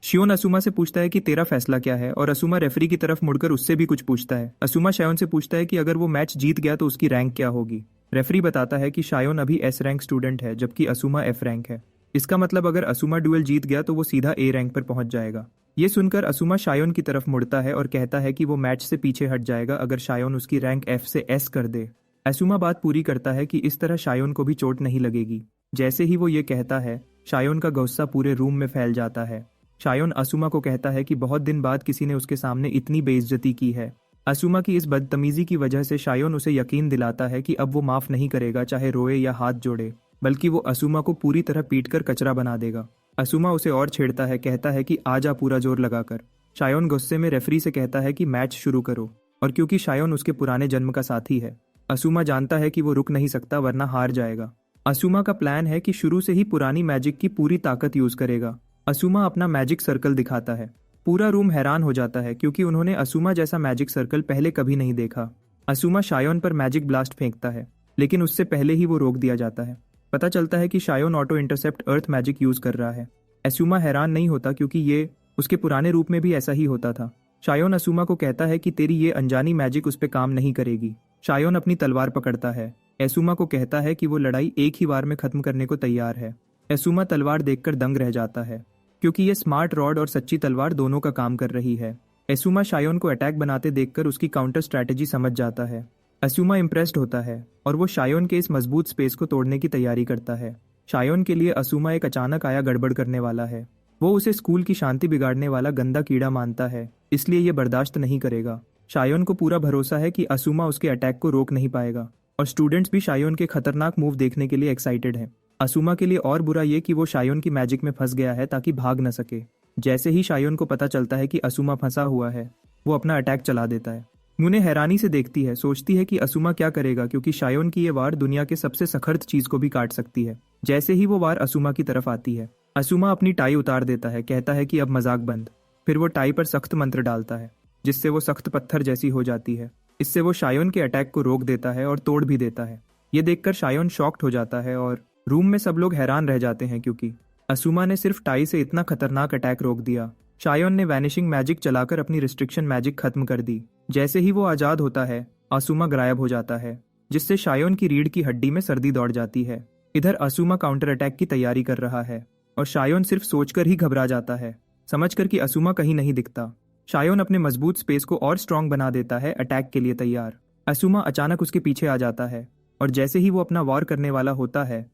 शियोन असूमा से पूछता है कि तेरा फैसला क्या है और असूमा रेफरी की तरफ मुड़कर उससे भी कुछ पूछता है। असूमा शायोन से पूछता है कि अगर वो मैच जीत गया तो उसकी रैंक क्या होगी। रेफरी बताता है कि शायोन अभी S रैंक स्टूडेंट है जबकि असूमा F रैंक है। इसका मतलब अगर असूमा ड्यूएल जीत गया तो वो सीधा A रैंक पर पहुंच जाएगा। ये सुनकर असूमा शायोन की तरफ मुड़ता है और कहता है कि वो मैच से पीछे हट जाएगा अगर शायोन उसकी रैंक F से S कर दे। असूमा बात पूरी करता है कि इस तरह शायोन को भी चोट नहीं लगेगी। जैसे ही वो ये कहता है, शायोन का गुस्सा पूरे रूम में फैल जाता है। शायोन असूमा को कहता है कि बहुत दिन बाद किसी ने उसके सामने इतनी बेइज्जती की है। असूमा की इस बदतमीजी की वजह से शायोन उसे यकीन दिलाता है कि अब वो माफ नहीं करेगा, चाहे रोए या हाथ जोड़े, बल्कि वो असूमा को पूरी तरह पीटकर कचरा बना देगा। असूमा उसे और छेड़ता है, कहता है कि आजा पूरा जोर लगाकर। शायोन गुस्से में रेफरी से कहता है कि मैच शुरू करो और क्योंकि शायोन उसके पुराने जन्म का साथी है, असूमा जानता है कि वो रुक नहीं सकता वरना हार जाएगा। असूमा का प्लान है कि शुरू से ही पुरानी मैजिक की पूरी ताकत यूज करेगा। असूमा अपना मैजिक सर्कल दिखाता है। पूरा रूम हैरान हो जाता है क्योंकि उन्होंने असूमा जैसा मैजिक सर्कल पहले कभी नहीं देखा। असूमा शायोन पर मैजिक ब्लास्ट फेंकता है लेकिन उससे पहले ही वो रोक दिया जाता है। पता चलता है कि शायोन ऑटो इंटरसेप्ट अर्थ मैजिक यूज कर रहा है। असूमा हैरान नहीं होता क्योंकि ये उसके पुराने रूप में भी ऐसा ही होता था। शायोन असूमा को कहता है कि तेरी ये अनजानी मैजिक उस पर काम नहीं करेगी। शायोन अपनी तलवार पकड़ता है। असूमा को कहता है कि वो लड़ाई एक ही बार में खत्म करने को तैयार है। असूमा तलवार देखकर दंग रह जाता है। क्योंकि ये स्मार्ट रॉड और सच्ची तलवार दोनों का काम कर रही है। एसुमा शायोन को अटैक बनाते देखकर उसकी काउंटर स्ट्रैटेजी समझ जाता है। एसुमा इम्प्रेस्ड होता है और वो शायोन के इस मजबूत स्पेस को तोड़ने की तैयारी करता है। शायोन के लिए एसुमा एक अचानक आया गड़बड़ करने वाला है। वो उसे स्कूल की शांति बिगाड़ने वाला गंदा कीड़ा मानता है, इसलिए ये बर्दाश्त नहीं करेगा। शायोन को पूरा भरोसा है कि एसुमा उसके अटैक को रोक नहीं पाएगा और स्टूडेंट्स भी शायोन के खतरनाक मूव देखने के लिए एक्साइटेड हैं। एसुमा के लिए और बुरा ये कि वो शायोन की मैजिक में फंस गया है ताकि भाग न सके। जैसे ही शायोन को पता चलता है कि एसुमा फंसा हुआ है, वो अपना अटैक चला देता है। मुने हैरानी से देखती है, सोचती है कि एसुमा क्या करेगा क्योंकि शायोन की ये वार दुनिया के सबसे सख्त चीज को भी काट सकती है। जैसे ही वो वार एसुमा की तरफ आती है, एसुमा अपनी टाई उतार देता है, कहता है कि अब मजाक बंद। फिर वो टाई पर सख्त मंत्र डालता है जिससे वो सख्त पत्थर जैसी हो जाती है। इससे वो शायोन के अटैक को रोक देता है और तोड़ भी देता है। ये देखकर शायोन शॉक्ड हो जाता है और रूम में सब लोग हैरान रह जाते हैं क्योंकि एसुमा ने सिर्फ टाई से इतना खतरनाक अटैक रोक दिया। शायोन ने वैनिशिंग मैजिक चलाकर अपनी रिस्ट्रिक्शन मैजिक खत्म कर दी। जैसे ही वो आजाद होता है, एसुमा गायब हो जाता है, जिससे शायोन की रीढ़ की हड्डी में सर्दी दौड़ जाती है। इधर एसुमा काउंटर अटैक की तैयारी कर रहा है और शायोन सिर्फ सोचकर ही घबरा जाता है, समझकर कि एसुमा कहीं नहीं दिखता। शायोन अपने मजबूत स्पेस को और स्ट्रांग बना देता है, अटैक के लिए तैयार। एसुमा अचानक उसके पीछे आ जाता है और जैसे ही वो अपना वार करने वाला होता है,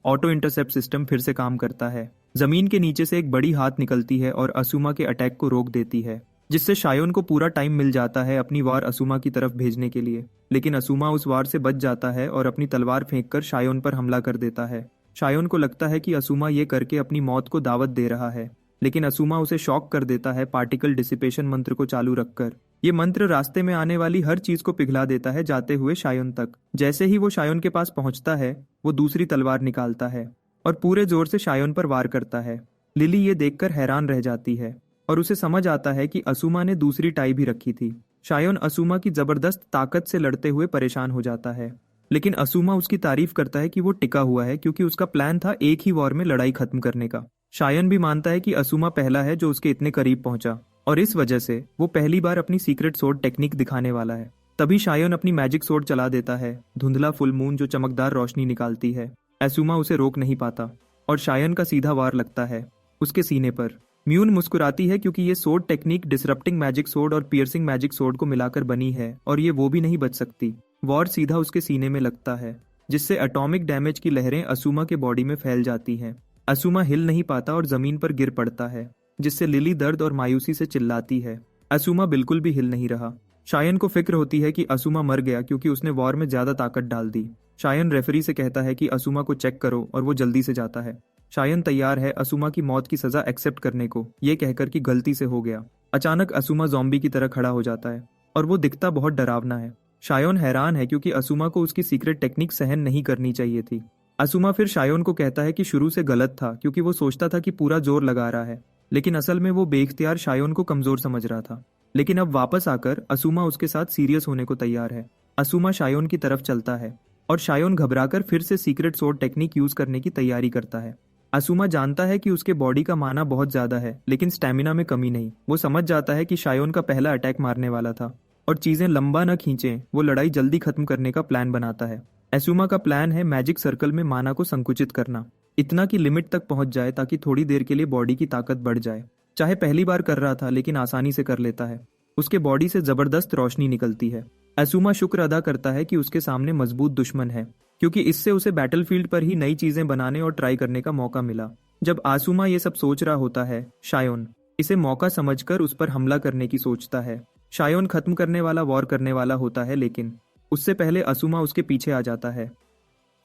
ऑटो इंटरसेप्ट सिस्टम फिर से काम करता है। जमीन के नीचे से एक बड़ी हाथ निकलती है और एसुमा के अटैक को रोक देती है, जिससे शायोन को पूरा टाइम मिल जाता है अपनी वार एसुमा की तरफ भेजने के लिए। लेकिन एसुमा उस वार से बच जाता है और अपनी तलवार फेंककर शायोन पर हमला कर देता है। शायोन को लगता है कि एसुमा ये करके अपनी मौत को दावत दे रहा है, लेकिन एसुमा उसे शॉक कर देता है पार्टिकल डिसिपेशन मंत्र को चालू रखकर। ये मंत्र रास्ते में आने वाली हर चीज को पिघला देता है जाते हुए शायोन तक। जैसे ही वो शायोन के पास पहुंचता है, वो दूसरी तलवार निकालता है और पूरे जोर से शायोन पर वार करता है। लिली ये देखकर हैरान रह जाती है और उसे समझ आता है कि एसुमा ने दूसरी टाई भी रखी थी। शायोन एसुमा की जबरदस्त ताकत से लड़ते हुए परेशान हो जाता है, लेकिन एसुमा उसकी तारीफ करता है कि वो टिका हुआ है क्योंकि उसका प्लान था एक ही वॉर में लड़ाई खत्म करने का। शायोन भी मानता है कि एसुमा पहला है जो उसके इतने करीब पहुंचा और इस वजह से वो पहली बार अपनी सीक्रेट सोर्ड टेक्निक दिखाने वाला है। तभी शायोन अपनी मैजिक सोर्ड चला देता है, धुंधला फुल मून जो चमकदार रोशनी निकालती है। एसुमा उसे रोक नहीं पाता और शायोन का सीधा वार लगता है उसके सीने पर। म्यून मुस्कुराती है क्योंकि ये sword technique disrupting magic sword और पियर्सिंग मैजिक सोर्ड को मिलाकर बनी है और ये वो भी नहीं बच सकती। वार सीधा उसके सीने में लगता है, जिससे एटॉमिक डैमेज की लहरें एसुमा के बॉडी में फैल जाती हैं। एसुमा हिल नहीं पाता और जमीन पर गिर पड़ता है, जिससे लिली दर्द और मायूसी से चिल्लाती है। एसुमा बिल्कुल भी हिल नहीं रहा। शायोन को फिक्र होती है कि एसुमा मर गया क्योंकि उसने वॉर में ज्यादा ताकत डाल दी। शायोन रेफरी से कहता है कि एसुमा को चेक करो और वो जल्दी से जाता है। शायोन तैयार है एसुमा की मौत की सजा एक्सेप्ट करने को, ये कहकर कि गलती से हो गया। अचानक एसुमा ज़ॉम्बी की तरह खड़ा हो जाता है और वो दिखता बहुत डरावना है। शायोन हैरान है क्योंकि एसुमा को उसकी सीक्रेट टेक्निक सहन नहीं करनी चाहिए थी। एसुमा फिर शायोन को कहता है कि शुरू से गलत था क्योंकि वो सोचता था कि पूरा जोर लगा रहा है, लेकिन असल में वो बेइख्तियार शायोन को कमजोर समझ रहा था। लेकिन अब वापस आकर एसुमा उसके साथ सीरियस होने को तैयार है। एसुमा शायोन की तरफ चलता है और शायोन घबराकर फिर से सीक्रेट सोर्ड टेक्निक यूज करने की तैयारी करता है। एसुमा जानता है कि उसके बॉडी का माना बहुत ज्यादा है, लेकिन स्टैमिना में कमी नहीं। वो समझ जाता है कि शायोन का पहला अटैक मारने वाला था और चीजें लंबा न खींचे, वो लड़ाई जल्दी खत्म करने का प्लान बनाता है। एसुमा का प्लान है मैजिक सर्कल में माना को संकुचित करना, इतना कि लिमिट तक पहुंच जाए ताकि थोड़ी देर के लिए बॉडी की ताकत बढ़ जाए। चाहे पहली बार कर रहा था, लेकिन आसानी से कर लेता है। उसके बॉडी से जबरदस्त रोशनी निकलती है। एसुमा शुक्र अदा करता है कि उसके सामने मजबूत दुश्मन है, क्योंकि इससे उसे बैटलफील्ड पर ही नई चीजें बनाने और ट्राई करने का मौका मिला। जब एसुमा ये सब सोच रहा होता है, शायोन इसे मौका समझकर उस पर हमला करने की सोचता है। शायोन खत्म करने वाला वॉर करने वाला होता है, लेकिन उससे पहले एसुमा उसके पीछे आ जाता है।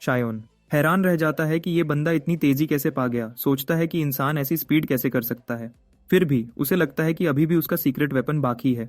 शायोन हैरान रह जाता है कि ये बंदा इतनी तेजी कैसे पा गया। सोचता है कि इंसान ऐसी स्पीड कैसे कर सकता है। फिर भी उसे लगता है कि अभी भी उसका सीक्रेट वेपन बाकी है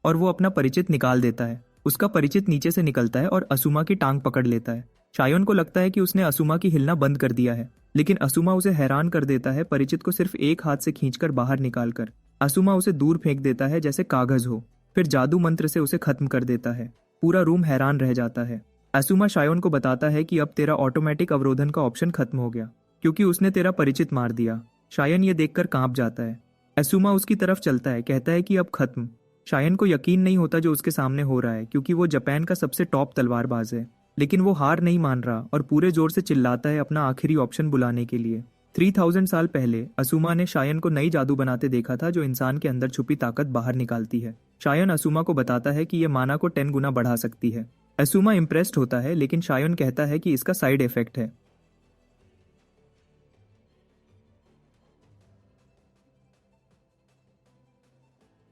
और वो अपना परिचित निकाल देता है। उसका परिचित नीचे से निकलता है और एसुमा की टांग पकड़ लेता है। शायोन को लगता है कि उसने एसुमा की हिलना बंद कर दिया है, लेकिन एसुमा उसे हैरान कर देता है, परिचित को सिर्फ एक हाथ से खींचकर बाहर निकालकर। एसुमा उसे दूर फेंक देता है जैसे कागज हो, फिर जादू मंत्र से उसे खत्म कर देता है। पूरा रूम हैरान रह जाता है। एसुमा शायोन को बताता है कि अब तेरा ऑटोमेटिक अवरोधन का ऑप्शन खत्म हो गया क्योंकि उसने तेरा परिचित मार दिया। शायोन ये देखकर कांप जाता है। एसुमा उसकी तरफ चलता है, कहता है कि अब खत्म। शायोन को यकीन नहीं होता जो उसके सामने हो रहा है, क्योंकि वो जापान का सबसे टॉप तलवारबाज है। लेकिन वो हार नहीं मान रहा और पूरे जोर से चिल्लाता है अपना आखिरी ऑप्शन बुलाने के लिए। 3000 साल पहले असुमा ने शायन को नई जादू बनाते देखा था जो इंसान के अंदर छुपी ताकत बाहर निकालती है। शायन असुमा को बताता है कि ये माना को 10 गुना बढ़ा सकती है। असुमा इम्प्रेस्ड होता है, लेकिन शायन कहता है कि इसका साइड इफेक्ट है।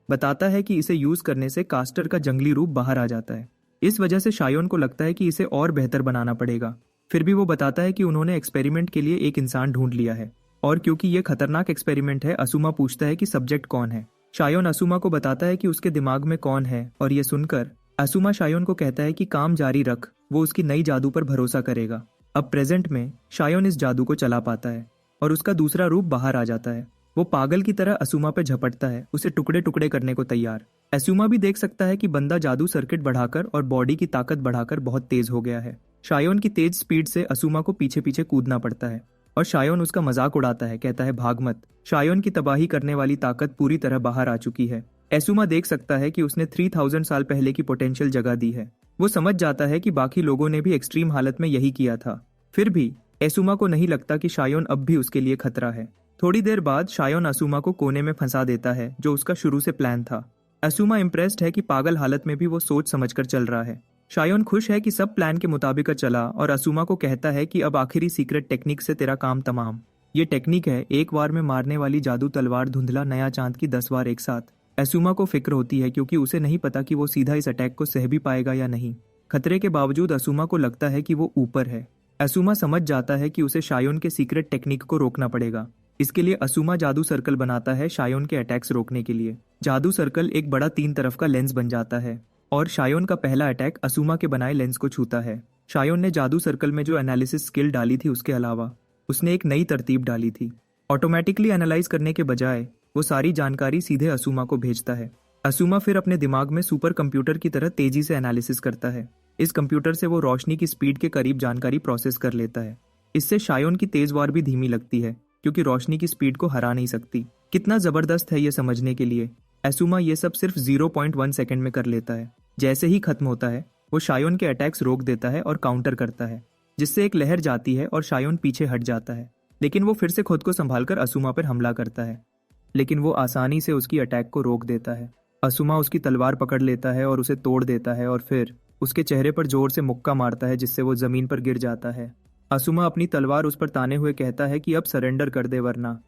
बताता है कि इसे यूज करने से कास्टर का जंगली रूप बाहर आ जाता है। इस वजह से शायोन को लगता है कि इसे और बेहतर बनाना पड़ेगा। फिर भी वो बताता है कि उन्होंने एक्सपेरिमेंट के लिए एक इंसान ढूंढ लिया है, और क्योंकि ये खतरनाक एक्सपेरिमेंट है, असुमा पूछता है कि सब्जेक्ट कौन है। शायोन असुमा को बताता है कि उसके दिमाग में कौन है, और ये सुनकर असुमा शायोन को कहता है कि काम जारी रख, वो उसकी नई जादू पर भरोसा करेगा। अब प्रेजेंट में शायोन इस जादू को चला पाता है और उसका दूसरा रूप बाहर आ जाता है। वो पागल की तरह असुमा पे झपटता है, उसे टुकड़े टुकड़े करने को तैयार। असुमा भी देख सकता है कि बंदा जादू सर्किट बढ़ाकर और बॉडी की ताकत बढ़ाकर बहुत तेज हो गया है। शायोन की तेज स्पीड से असुमा को पीछे पीछे कूदना पड़ता है और शायोन उसका मजाक उड़ाता है, कहता है भाग मत। शायोन की तबाही करने वाली ताकत पूरी तरह बाहर आ चुकी है। असुमा देख सकता है कि उसने 3000 साल पहले की पोटेंशियल जगा दी है। वो समझ जाता है कि बाकी लोगों ने भी एक्सट्रीम हालत में यही किया था। फिर भी असुमा को नहीं लगता कि शायोन अब भी उसके लिए खतरा है। थोड़ी देर बाद शायोन असुमा को कोने में फंसा देता है, जो उसका शुरू से प्लान था। असुमा इम्प्रेस्ड है कि पागल हालत में भी वो सोच समझकर चल रहा है। शायोन खुश है कि सब प्लान के मुताबिक चला और असुमा को कहता है कि अब आखिरी सीक्रेट टेक्निक से तेरा काम तमाम। ये टेक्निक है एक बार में मारने वाली जादू तलवार धुंधला नया चांद की 10 बार एक साथ। असुमा को फिक्र होती है क्योंकि उसे नहीं पता कि वो सीधा इस अटैक को सह भी पाएगा या नहीं। खतरे के बावजूद असुमा को लगता है कि वो ऊपर है। असुमा समझ जाता है कि उसे शायोन के सीक्रेट टेक्निक को रोकना पड़ेगा। इसके लिए असुमा जादू सर्कल बनाता है शायोन के अटैक्स रोकने के लिए। जादू सर्कल एक बड़ा 3 तरफ का लेंस बन जाता है और शायोन का पहला अटैक असुमा के बनाए लेंस को छूता है। शायोन ने जादू सर्कल में जो एनालिसिस स्किल डाली थी उसके अलावा उसने एक नई तरतीब डाली थी। ऑटोमेटिकली एनालाइज करने के बजाय वो सारी जानकारी सीधे असुमा को भेजता है। असुमा फिर अपने दिमाग में सुपर कंप्यूटर की तरह तेजी से एनालिसिस करता है। इस कंप्यूटर से वो रोशनी की स्पीड के करीब जानकारी प्रोसेस कर लेता है। इससे शायोन की तेज वार भी धीमी लगती है क्योंकि रोशनी की स्पीड को हरा नहीं सकती। कितना जबरदस्त है ये समझने के लिए। असुमा ये सब सिर्फ 0.1 सेकंड में कर लेता है। जैसे ही खत्म होता है वो शायोन के अटैक्स रोक देता है और काउंटर करता है, जिससे एक लहर जाती है और शायोन पीछे हट जाता है। लेकिन वो फिर से खुद को संभालकर असुमा पर हमला करता है, लेकिन वो आसानी से उसकी अटैक को रोक देता है। असुमा उसकी तलवार पकड़ लेता है और उसे तोड़ देता है और फिर उसके चेहरे पर जोर से मुक्का मारता है, जिससे वो जमीन पर गिर जाता है। असुमा अपनी तलवार उस पर ताने हुए कहता है कि अब सरेंडर कर दे वरना,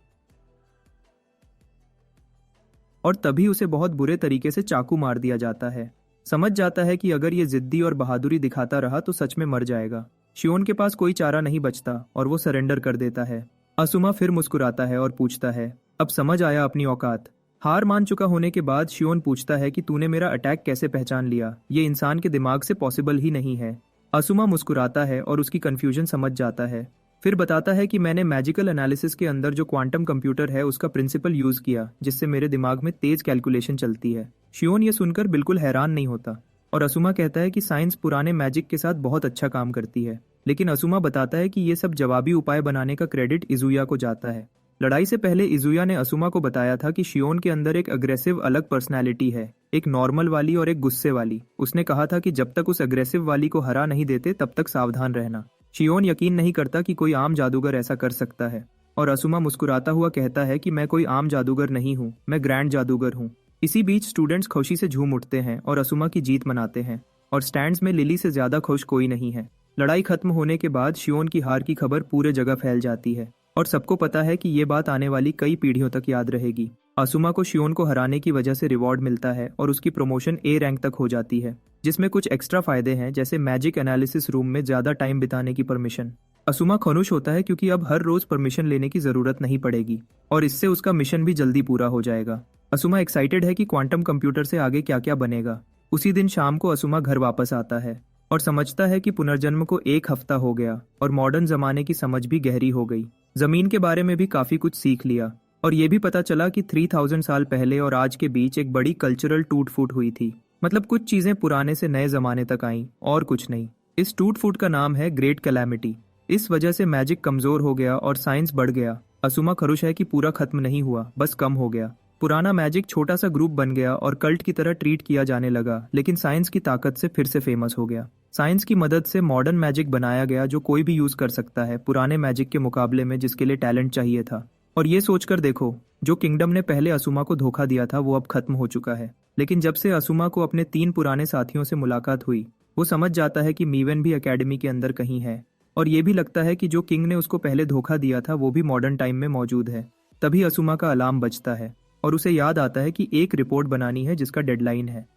और तभी उसे बहुत बुरे तरीके से चाकू मार दिया जाता है। समझ जाता है कि अगर ये जिद्दी और बहादुरी दिखाता रहा तो सच में मर जाएगा। शियोन के पास कोई चारा नहीं बचता और वो सरेंडर कर देता है। असुमा फिर मुस्कुराता है और पूछता है, अब समझ आया अपनी औकात। हार मान चुका होने के बाद शियोन पूछता है कि तूने मेरा अटैक कैसे पहचान लिया, ये इंसान के दिमाग से पॉसिबल ही नहीं है। असुमा मुस्कुराता है और उसकी कंफ्यूजन समझ जाता है। फिर बताता है कि मैंने मैजिकल एनालिसिस के अंदर जो क्वांटम कंप्यूटर है उसका प्रिंसिपल यूज किया, जिससे मेरे दिमाग में तेज कैलकुलेशन चलती है। शियोन ये सुनकर बिल्कुल हैरान नहीं होता और असुमा कहता है कि साइंस पुराने मैजिक के साथ बहुत अच्छा काम करती है। लेकिन असुमा बताता है कि ये सब जवाबी उपाय बनाने का क्रेडिट इजुया को जाता है। लड़ाई से पहले इजुया ने असुमा को बताया था कि शियोन के अंदर एक अग्रेसिव अलग पर्सनैलिटी है, एक नॉर्मल वाली और एक गुस्से वाली। उसने कहा था कि जब तक उस अग्रेसिव वाली को हरा नहीं देते तब तक सावधान रहना। शियोन यकीन नहीं करता कि कोई आम जादूगर ऐसा कर सकता है और असुमा मुस्कुराता हुआ कहता है कि मैं कोई आम जादूगर नहीं हूँ, मैं ग्रैंड जादूगर हूँ। इसी बीच स्टूडेंट्स खुशी से झूम उठते हैं और असुमा की जीत मनाते हैं और स्टैंड्स में लिली से ज्यादा खुश कोई नहीं है। लड़ाई खत्म होने के बाद शियोन की हार की खबर पूरे जगह फैल जाती है और सबको पता है कि ये बात आने वाली कई पीढ़ियों तक याद रहेगी। असुमा को शियोन को हराने की वजह से रिवॉर्ड मिलता है और उसकी प्रमोशन ए रैंक तक हो जाती है, जिसमें कुछ एक्स्ट्रा फायदे हैं जैसे मैजिक एनालिसिस रूम में ज्यादा टाइम बिताने की परमिशन। असुमा खुश होता है क्योंकि अब हर रोज परमिशन लेने की जरूरत नहीं पड़ेगी और इससे उसका मिशन भी जल्दी पूरा हो जाएगा। असुमा एक्साइटेड है कि क्वांटम कंप्यूटर से आगे क्या क्या बनेगा। उसी दिन शाम को असुमा घर वापस आता है और समझता है कि पुनर्जन्म को 1 हफ्ता हो गया और मॉडर्न जमाने की समझ भी गहरी हो गई। जमीन के बारे में भी काफी कुछ सीख लिया और ये भी पता चला कि 3000 साल पहले और आज के बीच एक बड़ी कल्चरल टूट फूट हुई थी। मतलब कुछ चीजें पुराने से नए जमाने तक आईं और कुछ नहीं। इस टूट फूट का नाम है ग्रेट कैलामिटी। इस वजह से मैजिक कमजोर हो गया और साइंस बढ़ गया। असुमा खुश है कि पूरा खत्म नहीं हुआ, बस कम हो गया। पुराना मैजिक छोटा सा ग्रुप बन गया और कल्ट की तरह ट्रीट किया जाने लगा, लेकिन साइंस की ताकत से फिर से फेमस हो गया। साइंस की मदद से मॉडर्न मैजिक बनाया गया जो कोई भी यूज कर सकता है पुराने मैजिक के मुकाबले में जिसके लिए टैलेंट चाहिए था। और ये सोचकर देखो, जो किंगडम ने पहले असुमा को धोखा दिया था वो अब खत्म हो चुका है। लेकिन जब से असुमा को अपने 3 पुराने साथियों से मुलाकात हुई, वो समझ जाता है कि मीवन भी एकेडमी के अंदर कहीं है। और ये भी लगता है कि जो किंग ने उसको पहले धोखा दिया था वो भी मॉडर्न टाइम में मौजूद है। तभी असुमा का अलार्म बजता है और उसे याद आता है कि एक रिपोर्ट बनानी है जिसका डेडलाइन है।